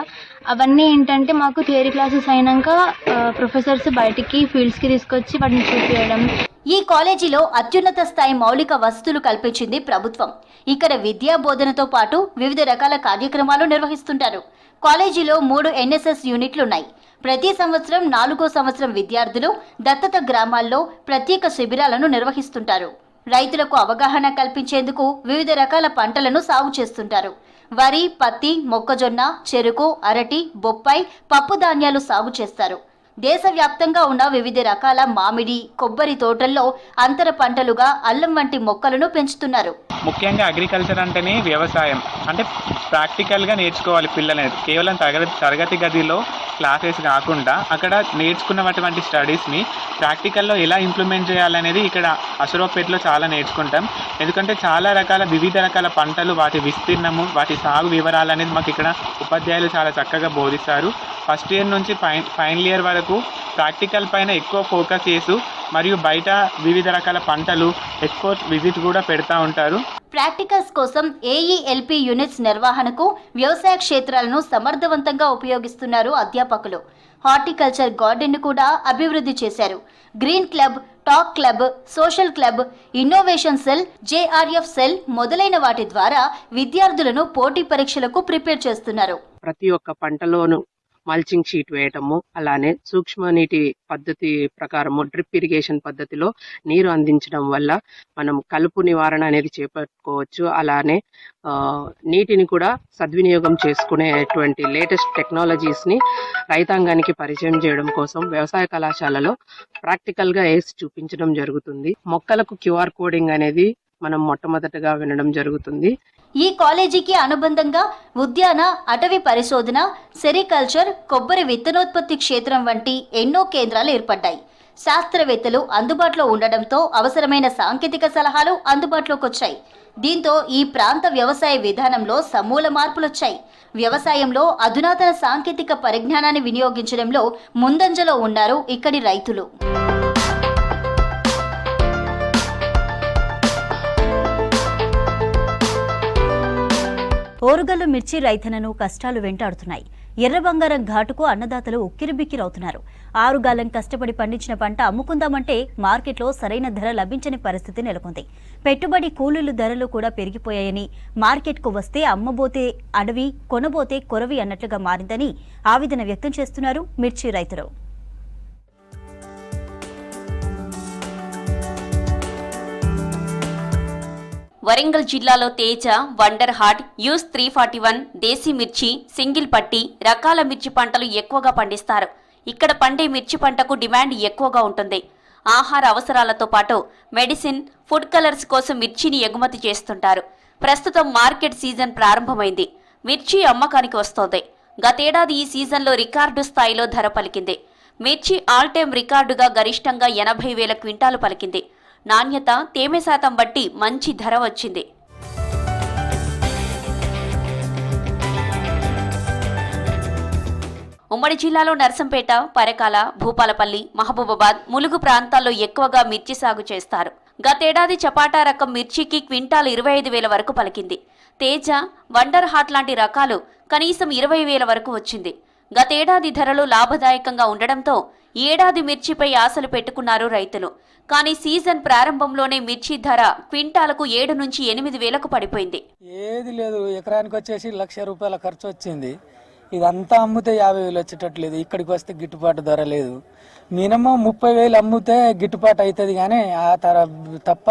అవన్నీ ఏంటంటే మాకు థియరీ క్లాసెస్ అయినాక ప్రొఫెసర్స్ బయటికి ఫీల్డ్స్కి తీసుకొచ్చి వాటిని చూపించడం. ఈ కాలేజీలో అత్యున్నత స్థాయి మౌలిక వసతులు కల్పించింది ప్రభుత్వం. ఇక్కడ విద్యా బోధనతో పాటు వివిధ రకాల కార్యక్రమాలు నిర్వహిస్తుంటారు. కాలేజీలో 3 NSS యూనిట్లున్నాయి. ప్రతి సంవత్సరం 4వ సంవత్సరం విద్యార్థులు దత్తత గ్రామాల్లో ప్రత్యేక శిబిరాలను నిర్వహిస్తుంటారు. రైతులకు అవగాహన కల్పించేందుకు వివిధ రకాల పంటలను సాగు చేస్తుంటారు. వరి, పత్తి, మొక్కజొన్న, చెరుకు, అరటి, బొప్పాయి, పప్పు ధాన్యాలు సాగు చేస్తారు. దేశవ్యాప్తంగా ఉన్న వివిధ రకాల మామిడి, కొబ్బరి తోటల్లో అంతర పంటలుగా అల్లం వంటి మొక్కలను పెంచుతున్నారు. ముఖ్యంగా అగ్రికల్చర్ అంటేనే వ్యవసాయం అంటే ప్రాక్టికల్గా నేర్చుకోవాలి పిల్లలు. కేవలం తరగతి గదిలో క్లాసెస్ కాకుండా అక్కడ నేర్చుకున్నటువంటి స్టడీస్ని ప్రాక్టికల్లో ఎలా ఇంప్లిమెంట్ చేయాలనేది ఇక్కడ అసరోపేటలో చాలా నేర్చుకుంటాం. ఎందుకంటే చాలా రకాల వివిధ రకాల పంటలు, వాటి విస్తీర్ణము, వాటి సాగు వివరాలు అనేది మాకు ఇక్కడ ఉపాధ్యాయులు చాలా చక్కగా బోధిస్తారు. ఫస్ట్ ఇయర్ నుంచి ఫైనల్ ఇయర్ వరకు ప్రాక్టికల్ పైన ఎక్కువ ఫోకస్ చేస్తూ మరియు బయట వివిధ రకాల పంటలు ఎక్స్పోర్ట్ విజిట్ కూడా పెడతా ఉంటారు. ప్రాక్టికల్స్ కోసం AELP యూనిట్స్ నిర్వహణకు వ్యవసాయ క్షేత్రాలను సమర్థవంతంగా ఉపయోగిస్తున్నారు అధ్యాపకులు. హార్టికల్చర్ గార్డెన్ను కూడా అభివృద్ధి చేశారు. Green club, talk club, social club, innovation cell, JRF cell మొదలైన వాటి ద్వారా విద్యార్థులను పోటీ పరీక్షలకు ప్రిపేర్ చేస్తున్నారు. ప్రతి ఒక్క పంటలోనూ మల్చింగ్ షీట్ వేయటము, అలానే సూక్ష్మ నీటి పద్ధతి ప్రకారము డ్రిప్ ఇరిగేషన్ పద్ధతిలో నీరు అందించడం వల్ల మనం కలుపు నివారణ అనేది చేపట్టుకోవచ్చు. అలానే నీటిని కూడా సద్వినియోగం చేసుకునేటువంటి లేటెస్ట్ టెక్నాలజీస్ని రైతాంగానికి పరిచయం చేయడం కోసం వ్యవసాయ కళాశాలలో ప్రాక్టికల్గా వేసి చూపించడం జరుగుతుంది. మొక్కలకు QR కోడింగ్ అనేది మనం మొట్టమొదటగా వినడం జరుగుతుంది. ఈ కాలేజీకి అనుబంధంగా ఉద్యాన, అటవీ పరిశోధన, సెరికల్చర్, కొబ్బరి విత్తనోత్పత్తి క్షేత్రం వంటి ఎన్నో కేంద్రాలు ఏర్పడ్డాయి. శాస్త్రవేత్తలు అందుబాటులో ఉండడంతో అవసరమైన సాంకేతిక సలహాలు అందుబాటులోకి వచ్చాయి. దీంతో ఈ ప్రాంత వ్యవసాయ విధానంలో సమూల మార్పులొచ్చాయి. వ్యవసాయంలో అధునాతన సాంకేతిక పరిజ్ఞానాన్ని వినియోగించడంలో ముందంజలో ఉన్నారు ఇక్కడి రైతులు. ఓరుగల్లు మిర్చి రైతన్నను కష్టాలు వెంటాడుతున్నాయి. ఎర్ర బంగారం ఘాటుకు అన్నదాతలు ఉక్కిరిబిక్కిరవుతున్నారు. 6 గాలం కష్టపడి పండించిన పంట అమ్ముకుందామంటే మార్కెట్లో సరైన ధర లభించని పరిస్థితి నెలకొంది. పెట్టుబడి కూలీలు ధరలు కూడా పెరిగిపోయాయని, మార్కెట్కు వస్తే అమ్మబోతే అడవి, కొనబోతే కొరవి అన్నట్లుగా మారిందని ఆవేదన వ్యక్తం చేస్తున్నారు మిర్చి రైతులు. వరంగల్ జిల్లాలో తేజ, వండర్ హార్ట్, యూస్ 341, దేశీ మిర్చి, సింగిల్ పట్టి రకాల మిర్చి పంటలు ఎక్కువగా పండిస్తారు. ఇక్కడ పండే మిర్చి పంటకు డిమాండ్ ఎక్కువగా ఉంటుంది. ఆహార అవసరాలతో పాటు మెడిసిన్, ఫుడ్ కలర్స్ కోసం మిర్చిని ఎగుమతి చేస్తుంటారు. ప్రస్తుతం మార్కెట్ సీజన్ ప్రారంభమైంది. మిర్చి అమ్మకానికి వస్తోంది. గతేడాది ఈ సీజన్లో రికార్డు స్థాయిలో ధర పలికింది. మిర్చి ఆల్ టైమ్ రికార్డుగా గరిష్టంగా 80,000 క్వింటాలు పలికింది. నాణ్యత, తేమ శాతం బట్టి మంచి ధర వచ్చింది. ఉమ్మడి జిల్లాలో నర్సంపేట, పరకాల, భూపాలపల్లి, మహబూబాబాద్, ములుగు ప్రాంతాల్లో ఎక్కువగా మిర్చి సాగు చేస్తారు. గతేడాది చపాటా రకం మిర్చికి క్వింటాల్ 25,000 వరకు పలికింది. తేజ, వండర్ హార్ట్ లాంటి రకాలు కనీసం 20,000 వరకు వచ్చింది. గతేడాది ధరలు లాభదాయకంగా ఉండడంతో ఏడాది మిర్చిపై ఆశలు పెట్టుకున్నారు రైతులు. కానీ సీజన్ ప్రారంభంలోనే మిర్చి ధర క్వింటాలకు 7 నుంచి 8,000కు పడిపోయింది. ఏది లేదు, ఎకరానికి వచ్చేసి ₹1,00,000 ఖర్చు వచ్చింది. ఇదంతా అమ్మితే 50,000 వచ్చేటట్లేదు. ఇక్కడికి వస్తే గిట్టుబాటు ధర లేదు. మినిమం 30,000 అమ్మితే గిట్టుబాటు అవుతుంది, కానీ ఆ తప్ప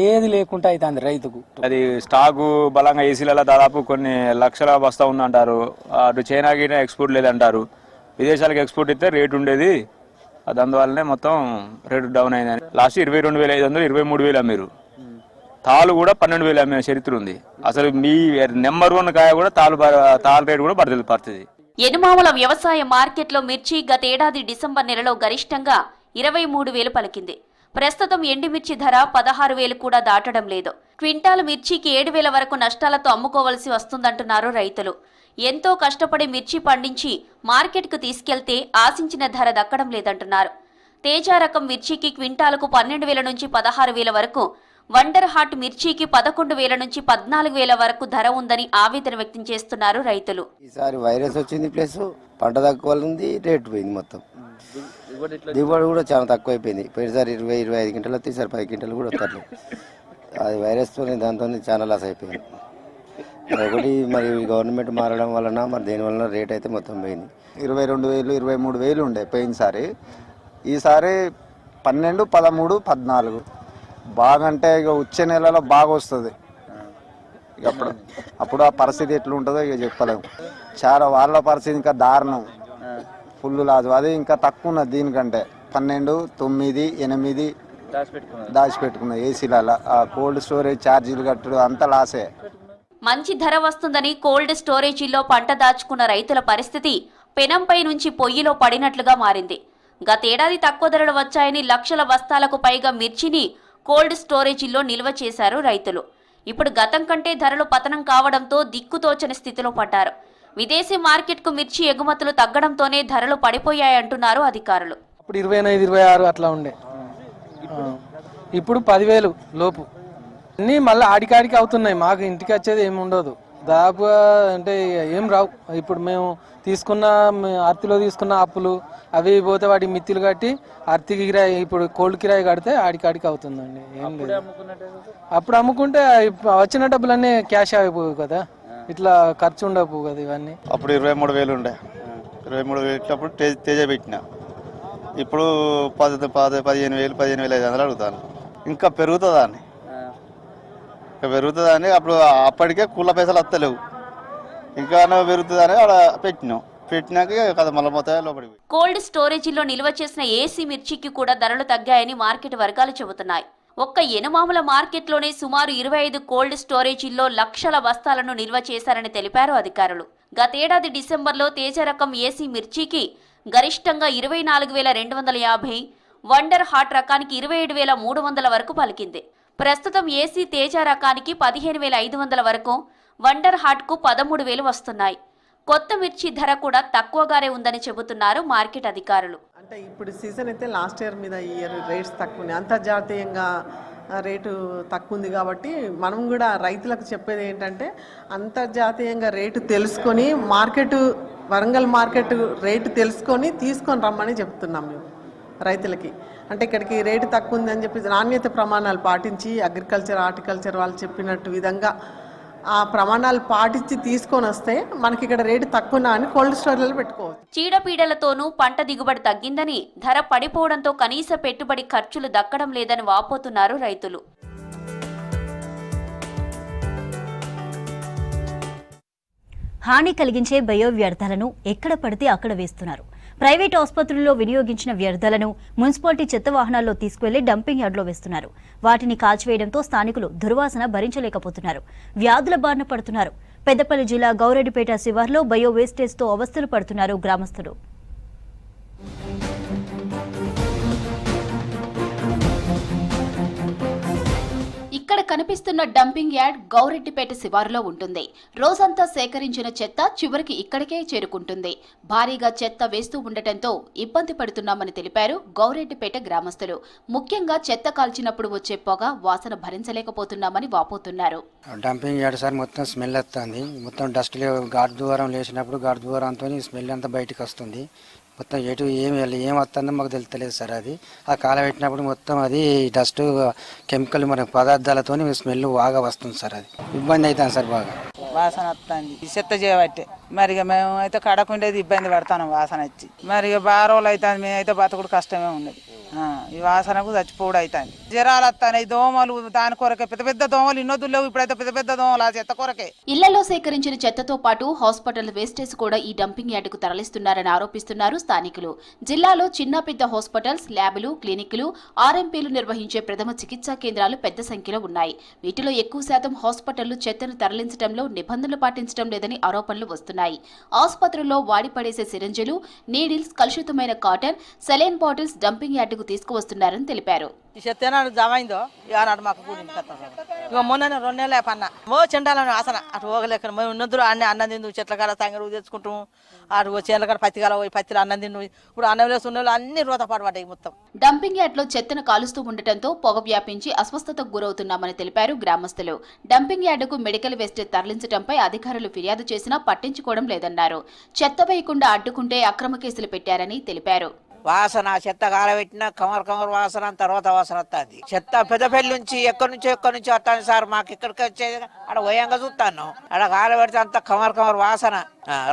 ఏది లేకుండా అవుతుంది రైతుకు. అది స్టాకు బలంగా ఏసీలలో దాదాపు కొన్ని లక్షల బస్తా ఉందంటారు. అటు చైనాకి ఎక్స్పోర్ట్ లేదంటారు. విదేశాలకు ఎక్స్పోర్ట్ అయితే రేటు ఉండేది. అందువల్లనే మొత్తం రేటు డౌన్ అయిందని. లాస్ట్ 22,500, 23,000 అమ్మారు. తాలు కూడా 12,000 అమ్మిన చరిత్ర ఉంది. అసలు మీ నెంబర్ 1 కాయ కూడా తాలు రేటు కూడా పడుతుంది. ఎనుమాముల వ్యవసాయ మార్కెట్లో మిర్చి గతేడాది డిసెంబర్ నెలలో గరిష్టంగా 23,000 పలికింది. ప్రస్తుతం ఎండుమిర్చి ధర 16,000 కూడా దాటడం లేదు. క్వింటాల్ మిర్చికి 7,000 వరకు నష్టాలతో అమ్ముకోవలసి వస్తుందంటున్నారు రైతులు. ఎంతో కష్టపడి మిర్చి పండించి మార్కెట్కు తీసుకెళ్తే ఆశించిన ధర దక్కడం లేదంటున్నారు. తేజ రకం మిర్చికి క్వింటాలకు 12,000 నుంచి 16,000 వరకు, వండర్ హార్ట్ మిర్చికి 11,000 నుంచి 14,000 వరకు ధర ఉందని ఆవేదన వ్యక్తం చేస్తున్నారు రైతులు. ఈసారి వైరస్ వచ్చింది, ప్లస్ పంట తక్కువ ఉంది, రేటు పోయింది, మొత్తం దిగుబడి కూడా చాలా తక్కువ అయిపోయింది. పోయినసారి 20-25 క్వింటాలు వస్తే ఈసారి 10 క్వింటాలు కూడా వస్తలేదు. అది వైరస్తో దాంతో చాలా లాస్ అయిపోయింది. ఒకటి మరి గవర్నమెంట్ మారడం వలన మరి దేనివల్ల రేట్ అయితే మొత్తం పోయింది. 22,000 23,000 ఉండే పోయినసారి. ఈసారి 12, 13, 14 బాగా అంటే ఇక వచ్చే నెలలో బాగా వస్తుంది. ఇక అప్పుడు ఆ పరిస్థితి ఎట్లుంటుందో ఇక చెప్పలేము. చాలా వాళ్ళ పరిస్థితి ఇంకా దారుణం, ఫుల్ లాస్. అది ఇంకా తక్కువ ఉన్నది దీనికంటే. 12, 9, 8 దాచిపెట్టుకున్నాయి ఏసీలలో. ఆ కోల్డ్ స్టోరేజ్ ఛార్జీలు కట్టడం అంతా లాసే. మంచి ధర వస్తుందని కోల్డ్ స్టోరేజీల్లో పంట దాచుకున్న రైతుల పరిస్థితి పెనంపై నుంచి పొయ్యిలో పడినట్లుగా మారింది. గతేడాది తక్కువ ధరలు వచ్చాయని లక్షల బస్తాలకు పైగా మిర్చిని కోల్డ్ స్టోరేజీల్లో నిల్వ చేశారు రైతులు. ఇప్పుడు గతం కంటే ధరలు పతనం కావడంతో దిక్కుతోచని స్థితిలో పడ్డారు. విదేశీ మార్కెట్కు మిర్చి ఎగుమతులు తగ్గడంతోనే ధరలు పడిపోయాయంటున్నారు అధికారులు. ఇప్పుడు 25, 26 అట్లా ఉండే, ఇప్పుడు 10,000 లోపు. అన్నీ మళ్ళీ ఆడికాడికి అవుతున్నాయి. మాకు ఇంటికి వచ్చేది ఏమి ఉండదు దాదాపుగా, అంటే ఏం రావు. ఇప్పుడు మేము తీసుకున్న అర్తిలో తీసుకున్న అప్పులు అవి పోతే వాటి మిత్తులు కట్టి అర్తి కిరాయి, ఇప్పుడు కోల్డ్ కిరాయి కడితే ఆడికాడికి అవుతుందండి. ఏం లేదు. అప్పుడు అమ్ముకుంటే వచ్చిన డబ్బులన్నీ క్యాష్ అయిపోవు కదా, ఇట్లా ఖర్చు ఉండవు కదా ఇవన్నీ. అప్పుడు 23,000 ఉండే, 23,000 అప్పుడు తేజ పెట్టిన. ఇప్పుడు 15,500 అడుగుతాను. ఇంకా పెరుగుతుందని అప్పుడు అప్పటికే కూల పైసలు వస్తలేవు, ఇంకా పెరుగుతుందని అలా పెట్టినాక కదా మళ్ళీ మొత్తం లోపడి. కోల్డ్ స్టోరేజీలో నిల్వ చేసిన ఏసీ మిర్చికి కూడా ధరలు తగ్గాయని మార్కెట్ వర్గాలు చెబుతున్నాయి. ఒక్క ఎనుమాముల మార్కెట్లోనే సుమారు 25 కోల్డ్ స్టోరేజీల్లో లక్షల బస్తాలను నిల్వ చేశారని తెలిపారు అధికారులు. గతేడాది డిసెంబర్లో తేజ రకం ఏసీ మిర్చికి గరిష్టంగా 24,250, వండర్ హార్ట్ రకానికి 27,300 వరకు పలికింది. ప్రస్తుతం ఏసీ తేజ రకానికి 15,500 వరకు, వండర్ హార్ట్కు 13,000 వస్తున్నాయి. కొత్త మిర్చి ధర కూడా తక్కువగానే ఉందని చెబుతున్నారు మార్కెట్ అధికారులు. అంటే ఇప్పుడు సీజన్ అయితే లాస్ట్ ఇయర్ మీద ఈ ఇయర్ రేట్స్ తక్కువ ఉన్నాయి. అంతర్జాతీయంగా రేటు తక్కువ ఉంది కాబట్టి మనం కూడా రైతులకు చెప్పేది ఏంటంటే అంతర్జాతీయంగా రేటు తెలుసుకొని వరంగల్ మార్కెట్ రేటు తెలుసుకొని తీసుకొని రమ్మని చెప్తున్నాం మేము రైతులకి. అంటే ఇక్కడికి రేటు తక్కువ ఉందని చెప్పి నాణ్యత ప్రమాణాలు పాటించి అగ్రికల్చర్ హార్టికల్చర్ వాళ్ళు చెప్పినట్టు విధంగా ఆ ప్రమాణాలు పాటించి తీసుకొని వస్తే మనకి ఇక్కడ రేటు తక్కువ అని కోల్డ్ స్టోరేజ్లో పెట్టుకోవచ్చు. చీడపీడలతోనూ పంట దిగుబడి తగ్గిందని, ధర పడిపోవడంతో కనీస పెట్టుబడి ఖర్చులు దక్కడం లేదని వాపోతున్నారు రైతులు. హాని కలిగించే బయో వ్యర్థాలను ఎక్కడ పడితే అక్కడ వేస్తున్నారు. ప్రైవేట్ ఆసుపత్రుల్లో వినియోగించిన వ్యర్థాలను మున్సిపాలిటీ చెత్త వాహనాల్లో తీసుకువెళ్లి డంపింగ్ యార్డులో వేస్తున్నారు. వాటిని కాల్చివేయడంతో స్థానికులు దుర్వాసన భరించలేకపోతున్నారు, వ్యాధుల బారిన పడుతున్నారు. పెద్దపల్లి జిల్లా గౌరెడ్డిపేట శివార్లో బయో వేస్టేజ్తో అవస్థలు పడుతున్నారు గ్రామస్తులు. ఇక్కడ కనిపిస్తున్న డంపింగ్ యార్డ్ గౌరెడ్డిపేట శివారులో ఉంటుంది. రోజంతా సేకరించిన చెత్త చివరికి ఇక్కడికే చేరుకుంటుంది. భారీగా చెత్త వేస్తూ ఉండటంతో ఇబ్బంది పడుతున్నామని తెలిపారు గౌరెడ్డిపేట గ్రామస్తులు. ముఖ్యంగా చెత్త కాల్చినప్పుడు వచ్చే పొగ వాసన భరించలేకపోతున్నామని వాపోతున్నారు. డంపింగ్ యార్డ్ సార్ మొత్తం స్మెల్ వస్తుంది. మొత్తం డస్ట్ గాడ్ ద్వారం లేచినప్పుడు గాడ్ ద్వారంతో స్మెల్ అంతా బయటకు వస్తుంది. మొత్తం ఏం వస్తుందో మాకు తెలుస్తలేదు సార్. అది ఆ కాలబెట్టినప్పుడు మొత్తం అది డస్ట్ కెమికల్ మన పదార్థాలతో స్మెల్ బాగా వస్తుంది సార్. అది ఇబ్బంది అవుతుంది సార్, బాగా వాసన వస్తుంది చెత్త చేయబట్టే. మరి మేము అయితే కడకుండేది ఇబ్బంది పడతాను వాసన వచ్చి. మరి బాగా రోజులు అవుతుంది, మేమైతే బతకుడు కష్టమే ఉన్నది. ఈ వాసనకు చచ్చిపోవడం అవుతుంది. జ్వరాలు వస్తాయి, దోమలు దాని కొరకే పెద్ద పెద్ద దోమలు ఇన్నొద్దు లేవు, ఇప్పుడైతే పెద్ద పెద్ద దోమలు ఆ చెత్త కొరకే. ఇళ్లలో సేకరించిన చెత్తతో పాటు హాస్పిటల్ వేస్టేజ్ కూడా ఈ డంపింగ్ యార్డుకు తరలిస్తున్నారని ఆరోపిస్తున్నారు స్థానికులు. జిల్లాలో చిన్న పెద్ద హాస్పిటల్స్, ల్యాబులు, క్లినిక్లు, ఆర్ఎంపీలు నిర్వహించే ప్రథమ చికిత్సా కేంద్రాలు పెద్ద సంఖ్యలో ఉన్నాయి. వీటిలో ఎక్కువ శాతం హాస్పిటళ్లు చెత్తను తరలించడంలో నిబంధనలు పాటించడం లేదని ఆరోపణలు వస్తున్నాయి. ఆసుపత్రుల్లో వాడిపడేసే సిరంజులు, నీడిల్స్, కలుషితమైన కాటన్, సెలైన్ బాటిల్స్ డంపింగ్ యార్డుకు తీసుకువస్తున్నారని తెలిపారు. ఈ చెత్త ఏనాడు జమైందో ఏనాడు మాకు ఇక మొన్న 2 నెలలే పన్నా చెండాలని ఆసన అటు పోగలేక మేము ఉన్నదురు అన్నం తిందు చెట్ల కాడ సంగరు తెచ్చుకుంటాము, అటు చెట్ల కాడ పత్తి కాల పోయి పత్తిలో అన్నం తిండు. ఇప్పుడు అన్నం వేసి ఉన్న అన్ని రోతపాటు పడ్డాయి మొత్తం. డంపింగ్ యార్డ్లో చెత్తను కాలుస్తూ ఉండటంతో పొగ వ్యాపించి అస్వస్థతకు గురవుతున్నామని తెలిపారు గ్రామస్తులు. డంపింగ్ యార్డుకు మెడికల్ వేస్టేజ్ తరలించడంపై అధికారులు ఫిర్యాదు చేసినా పట్టించుకోవడం లేదన్నారు. చెత్త వేయకుండా అడ్డుకుంటే అక్రమ కేసులు పెట్టారని తెలిపారు. వాసన చెత్త కాలబెట్టినా కమర్ వాసన తర్వాత వాసన వస్తుంది. చెత్త పెద్దపల్లి నుంచి ఎక్కడి నుంచో వస్తాను సార్, మాకు ఇక్కడికి వచ్చేది అక్కడ వయంగా చూస్తాను. అక్కడ కాలబెడితే అంత కమర్ వాసన,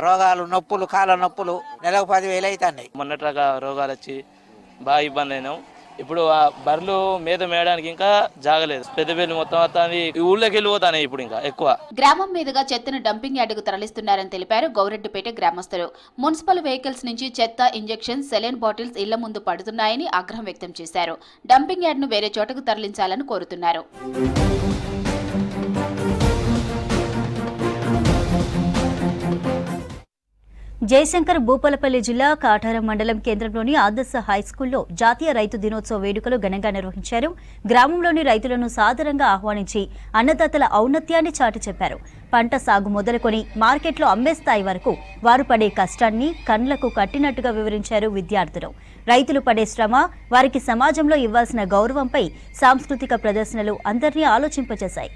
రోగాలు, నొప్పులు, కాళ్ళ నొప్పులు నెలకు 10,000 అవుతాయి. మొన్నట్లుగా రోగాలు వచ్చి బాగా ఇబ్బంది అయినాం. ఇప్పుడు ఆ బర్రెలు మేత మేయడానికి ఇంకా జాగలేదు. పెద్దపల్లి మొత్తం వస్తుంది, ఊళ్ళోకి వెళ్ళిపోతానే ఇప్పుడు ఇంకా ఎక్కువ. గ్రామం మీదుగా చెత్తను డంపింగ్ యార్డుకు తరలిస్తున్నారని తెలిపారు గౌరెడ్డిపేట గ్రామస్తులు. మున్సిపల్ వెహికల్స్ నుంచి చెత్త, ఇంజెక్షన్, సెలైన్ బాటిల్స్ ఇళ్ల ముందు పడుతున్నాయని ఆగ్రహం వ్యక్తం చేశారు. డంపింగ్ యార్డును వేరే చోటకు తరలించాలని కోరుతున్నారు. జయశంకర్ భూపాలపల్లి జిల్లా కాటారం మండలం కేంద్రంలోని ఆదర్శ హైస్కూల్లో జాతీయ రైతు దినోత్సవ వేడుకలు ఘనంగా నిర్వహించారు. గ్రామంలోని రైతులను సాదరంగా ఆహ్వానించి అన్నదాతల ఔన్నత్యాన్ని చాటి చెప్పారు. పంట సాగు మొదలుకొని మార్కెట్లో అమ్మే స్థాయి వరకు వారు పడే కష్టాన్ని కళ్లకు కట్టినట్టుగా వివరించారు విద్యార్థులు. రైతులు పడే శ్రమ, వారికి సమాజంలో ఇవ్వాల్సిన గౌరవంపై సాంస్కృతిక ప్రదర్శనలు అందరినీ ఆలోచింపచేశాయి.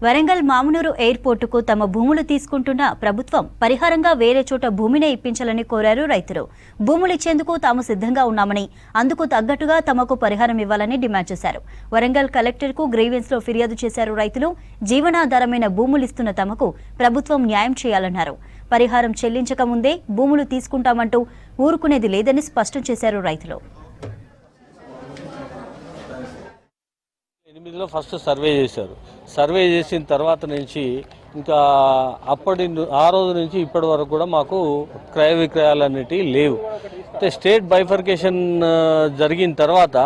వరంగల్ మామునూరు ఎయిర్పోర్టుకు తమ భూములు తీసుకుంటున్న ప్రభుత్వం పరిహారంగా వేరే చోట భూమినే ఇప్పించాలని కోరారు రైతులు. భూములు ఇచ్చేందుకు తాము సిద్ధంగా ఉన్నామని, అందుకు తగ్గట్టుగా తమకు పరిహారం ఇవ్వాలని డిమాండ్ చేశారు. వరంగల్ కలెక్టర్కు గ్రీవెన్స్ లో ఫిర్యాదు చేశారు రైతులు. జీవనాధారమైన భూములిస్తున్న తమకు ప్రభుత్వం న్యాయం చేయాలన్నారు. పరిహారం చెల్లించక ముందే భూములు తీసుకుంటామంటూ ఊరుకునేది లేదని స్పష్టం చేశారు రైతులు. 8లో ఫస్ట్ సర్వే చేశారు. సర్వే చేసిన తర్వాత నుంచి ఇంకా ఆ రోజు నుంచి ఇప్పటి వరకు కూడా మాకు క్రయ విక్రయాలు అనేటివి లేవు. అంటే స్టేట్ బైఫర్కేషన్ జరిగిన తర్వాత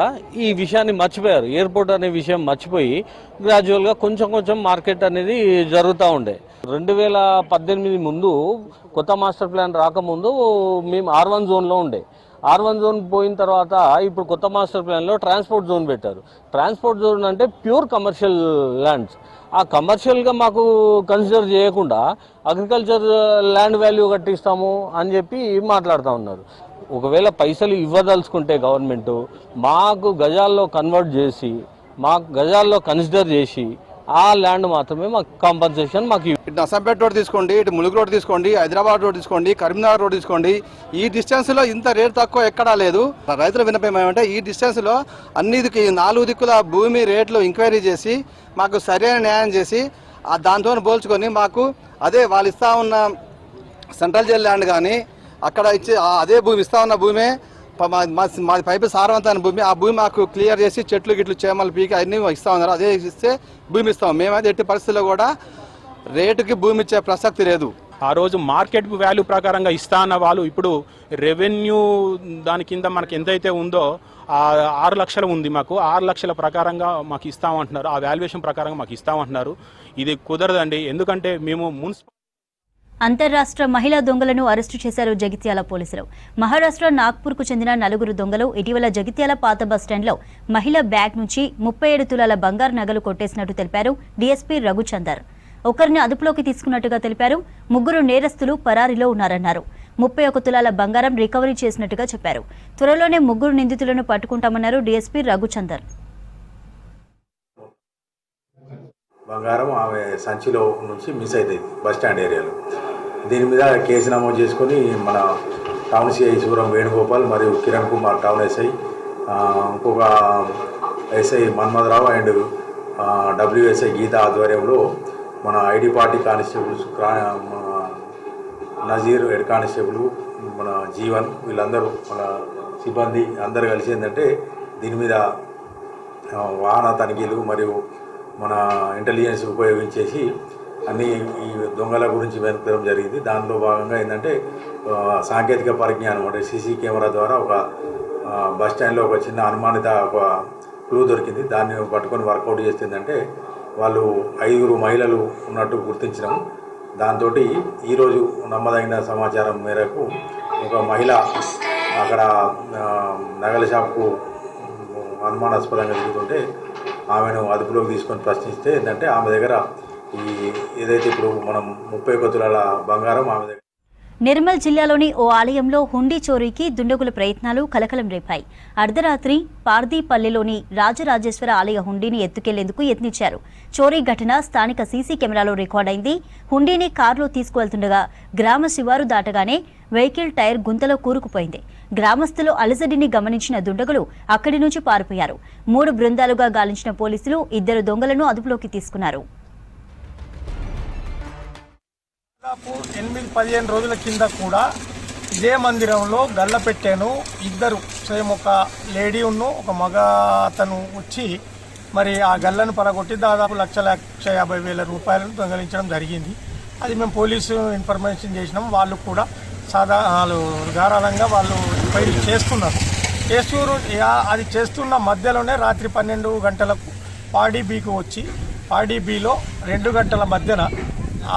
ఈ విషయాన్ని మర్చిపోయారు. ఎయిర్పోర్ట్ అనే విషయం మర్చిపోయి గ్రాడ్యువల్గా కొంచెం మార్కెట్ అనేది జరుగుతూ ఉండే. 2018 ముందు కొత్త మాస్టర్ ప్లాన్ రాకముందు మేము R1 జోన్లో ఉండే. R1 జోన్ పోయిన తర్వాత ఇప్పుడు కొత్త మాస్టర్ ప్లాన్లో ట్రాన్స్పోర్ట్ జోన్ పెట్టారు. ట్రాన్స్పోర్ట్ జోన్ అంటే ప్యూర్ కమర్షియల్ ల్యాండ్స్. ఆ కమర్షియల్గా మాకు కన్సిడర్ చేయకుండా అగ్రికల్చర్ ల్యాండ్ వాల్యూ కట్టిస్తాము అని చెప్పి మాట్లాడుతూ ఉన్నారు. ఒకవేళ పైసలు ఇవ్వదలుచుకుంటే గవర్నమెంట్ మాకు గజాల్లో కన్వర్ట్ చేసి, మాకు గజాల్లో కన్సిడర్ చేసి ఆ ల్యాండ్ మాత్రమే మాకు కాంపన్సేషన్ మాకు. ఇటు నర్సంపేట రోడ్ తీసుకోండి, ఇటు ములుగు రోడ్ తీసుకోండి, హైదరాబాద్ రోడ్ తీసుకోండి, కరీంనగర్ రోడ్ తీసుకోండి, ఈ డిస్టెన్స్లో ఇంత రేట్ తక్కువ ఎక్కడా లేదు. రైతుల విన్నపం ఏమంటే ఈ డిస్టెన్స్లో అన్ని 4 దిక్కుల భూమి రేట్లు ఎంక్వైరీ చేసి మాకు సరైన న్యాయం చేసి దాంతో పోల్చుకొని మాకు అదే వాళ్ళు ఇస్తా ఉన్న సెంట్రల్ జైల్ ల్యాండ్ కానీ అక్కడ ఇచ్చే అదే భూమి ఇస్తా ఉన్న భూమే మాది పైపు సారవంతమైన భూమి. ఆ భూమి మాకు క్లియర్ చేసి చెట్లు గిట్లు చేమలు పీకి అన్ని ఇస్తా ఉన్నారు. అదే ఇస్తే భూమి ఇస్తాం. మేమైతే ఎట్టి పరిస్థితుల్లో కూడా రేటుకి భూమి ఇచ్చే ప్రసక్తి లేదు. ఆ రోజు మార్కెట్ వాల్యూ ప్రకారంగా ఇస్తా అన్న వాళ్ళు ఇప్పుడు రెవెన్యూ దాని కింద మనకి ఎంతైతే ఉందో 6 లక్షలు ఉంది. మాకు 6 లక్షల ప్రకారంగా మాకు ఇస్తామంటున్నారు. ఆ వాల్యుయేషన్ ప్రకారంగా మాకు ఇస్తామంటున్నారు. ఇది కుదరదండి. ఎందుకంటే మేము అంతర్రాష్ట్ర మహిళా దొంగలను అరెస్టు చేశారు జగిత్యాల పోలీసులు. మహారాష్ట్ర నాగ్పూర్కు చెందిన 4 దొంగలు ఇటీవల జగిత్యాల పాత బస్టాండ్లో మహిళ బ్యాగ్ నుంచి 37 తులాల బంగారు నగలు కొట్టేసినట్టు తెలిపారు డీఎస్పీ రఘుచందర్. ఒకరిని అదుపులోకి తీసుకున్నట్టుగా తెలిపారు. 3 నేరస్తులు పరారీలో ఉన్నారన్నారు. 31 తులాల బంగారం రికవరీ చేసినట్టుగా చెప్పారు. త్వరలోనే 3 నిందితులను పట్టుకుంటామన్నారు డీఎస్పీ రఘుచందర్. బంగారం ఆమె సంచిలో నుంచి మిస్ అవుతుంది బస్టాండ్ ఏరియాలో. దీని మీద కేసు నమోదు చేసుకొని మన టౌన్ సిఐ సూరం వేణుగోపాల్ మరియు కిరణ్ కుమార్ టౌన్ ఎస్ఐ, ఇంకొక SI Manmadharao and WSI Geetha ఆధ్వర్యంలో మన ID party constables Nazeer head constable, మన జీవన్ వీళ్ళందరూ మన సిబ్బంది అందరు కలిసి ఏంటంటే దీని మీద వాహన తనిఖీలు మరియు మన ఇంటెలిజెన్స్ ఉపయోగించేసి అన్ని ఈ దొంగల గురించి వెతకడం జరిగింది. దానిలో భాగంగా ఏంటంటే సాంకేతిక పరిజ్ఞానం అంటే సీసీ కెమెరా ద్వారా ఒక బస్ స్టాండ్లో ఒక చిన్న అనుమానిత ఒక క్లూ దొరికింది. దాన్ని పట్టుకొని వర్కౌట్ చేస్తుందంటే వాళ్ళు 5 మహిళలు ఉన్నట్టు గుర్తించడం. దాంతో ఈరోజు నమ్మదగిన సమాచారం మేరకు ఒక మహిళ అక్కడ నగల షాప్కు అనుమానాస్పదంగా తిరుగుతుంటే ఆమెను అదుపులోకి తీసుకొని ప్రశ్నిస్తే ఏంటంటే ఆమె దగ్గర ఏదైతే ఇప్పుడు మనం 31 తులాల బంగారం ఆమె దగ్గర. నిర్మల్ జిల్లాలోని ఓ ఆలయంలో హుండీ చోరీకి దుండగుల ప్రయత్నాలు కలకలం రేపాయి. అర్ధరాత్రి పార్దీపల్లిలోని రాజరాజేశ్వర ఆలయ హుండీని ఎత్తుకెళ్లేందుకు యత్నించారు. చోరీ ఘటన స్థానిక సీసీ కెమెరాలో రికార్డైంది. హుండీని కారులో తీసుకువెళ్తుండగా గ్రామ శివారు దాటగానే వెహికల్ టైర్ గుంతలో కూరుకుపోయింది. గ్రామస్తులు అలజడిని గమనించిన దుండగులు అక్కడి నుంచి పారిపోయారు. 3 బృందాలుగా గాలించిన పోలీసులు 2 దొంగలను అదుపులోకి తీసుకున్నారు. 8-15 రోజుల కింద కూడా ఇదే మందిరంలో గల్ల పెట్టాను. 2 సేమ్ ఒక లేడీ ఒక మగ అతను వచ్చి మరి ఆ గల్లను పడగొట్టి దాదాపు 1,50,000 రూపాయలను దొంగలించడం జరిగింది. అది మేము పోలీసు ఇన్ఫర్మేషన్ చేసినాం. వాళ్ళు కూడా ధారాళంగా వాళ్ళు ఎంక్వైరీ చేస్తున్నారు. అది చేస్తున్న మధ్యలోనే రాత్రి 12 గంటలకు పాడీ బీకు వచ్చి పాడీ బీలో 2 గంటల మధ్యన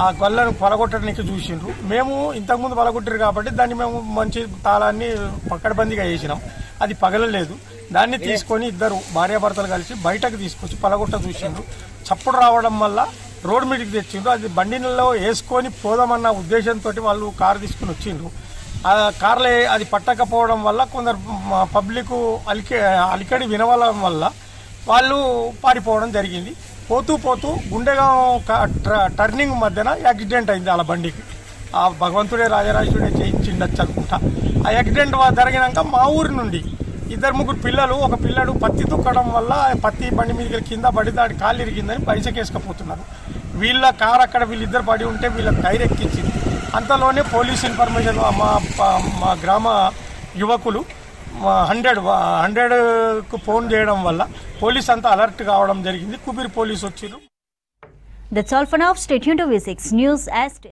ఆ గొల్లను పలగొట్టడానికి చూసిండ్రు. మేము ఇంతకుముందు పలగొట్టారు కాబట్టి దాన్ని మేము మంచి తాళాన్ని పక్కడబందీగా వేసినాం. అది పగలలేదు. దాన్ని తీసుకొని 2 భార్యాభర్తలు కలిసి బయటకు తీసుకొచ్చి పలగొట్ట చూసిండ్రు. చప్పుడు రావడం వల్ల రోడ్డు మీదకి తెచ్చిండ్రు. అది బండిలో వేసుకొని పోదామన్న ఉద్దేశంతో వాళ్ళు కారు తీసుకుని వచ్చిండ్రు. ఆ కార్లో అది పట్టకపోవడం వల్ల కొందరు పబ్లిక్ అలికడి వినవడం వల్ల వాళ్ళు పారిపోవడం జరిగింది. పోతూ గుండెగాం టర్నింగ్ మధ్యన యాక్సిడెంట్ అయింది వాళ్ళ బండికి. ఆ భగవంతుడే రాజరాజుడే చేయించిండొచ్చు అనుకుంటా. ఆ యాక్సిడెంట్ జరిగినాక మా ఊరి నుండి 2-3 పిల్లలు, ఒక పిల్లడు పత్తి తుక్కడం వల్ల పత్తి బండి మీద కింద పడి దాడి కాళ్ళు ఇరిగిందని బయటకేసుకపోతున్నారు. వీళ్ళ కారు అక్కడ వీళ్ళిద్దరు పడి ఉంటే వీళ్ళ టైర్ ఎక్కించింది. అంతలోనే పోలీస్ ఇన్ఫర్మేషన్ మా గ్రామ యువకులు 100కు ఫోన్ చేయడం వల్ల పోలీస్ అంతా అలర్ట్ కావడం జరిగింది. కుబీర్ పోలీసు వచ్చారు. That's all for now. Stay tuned to V6 News.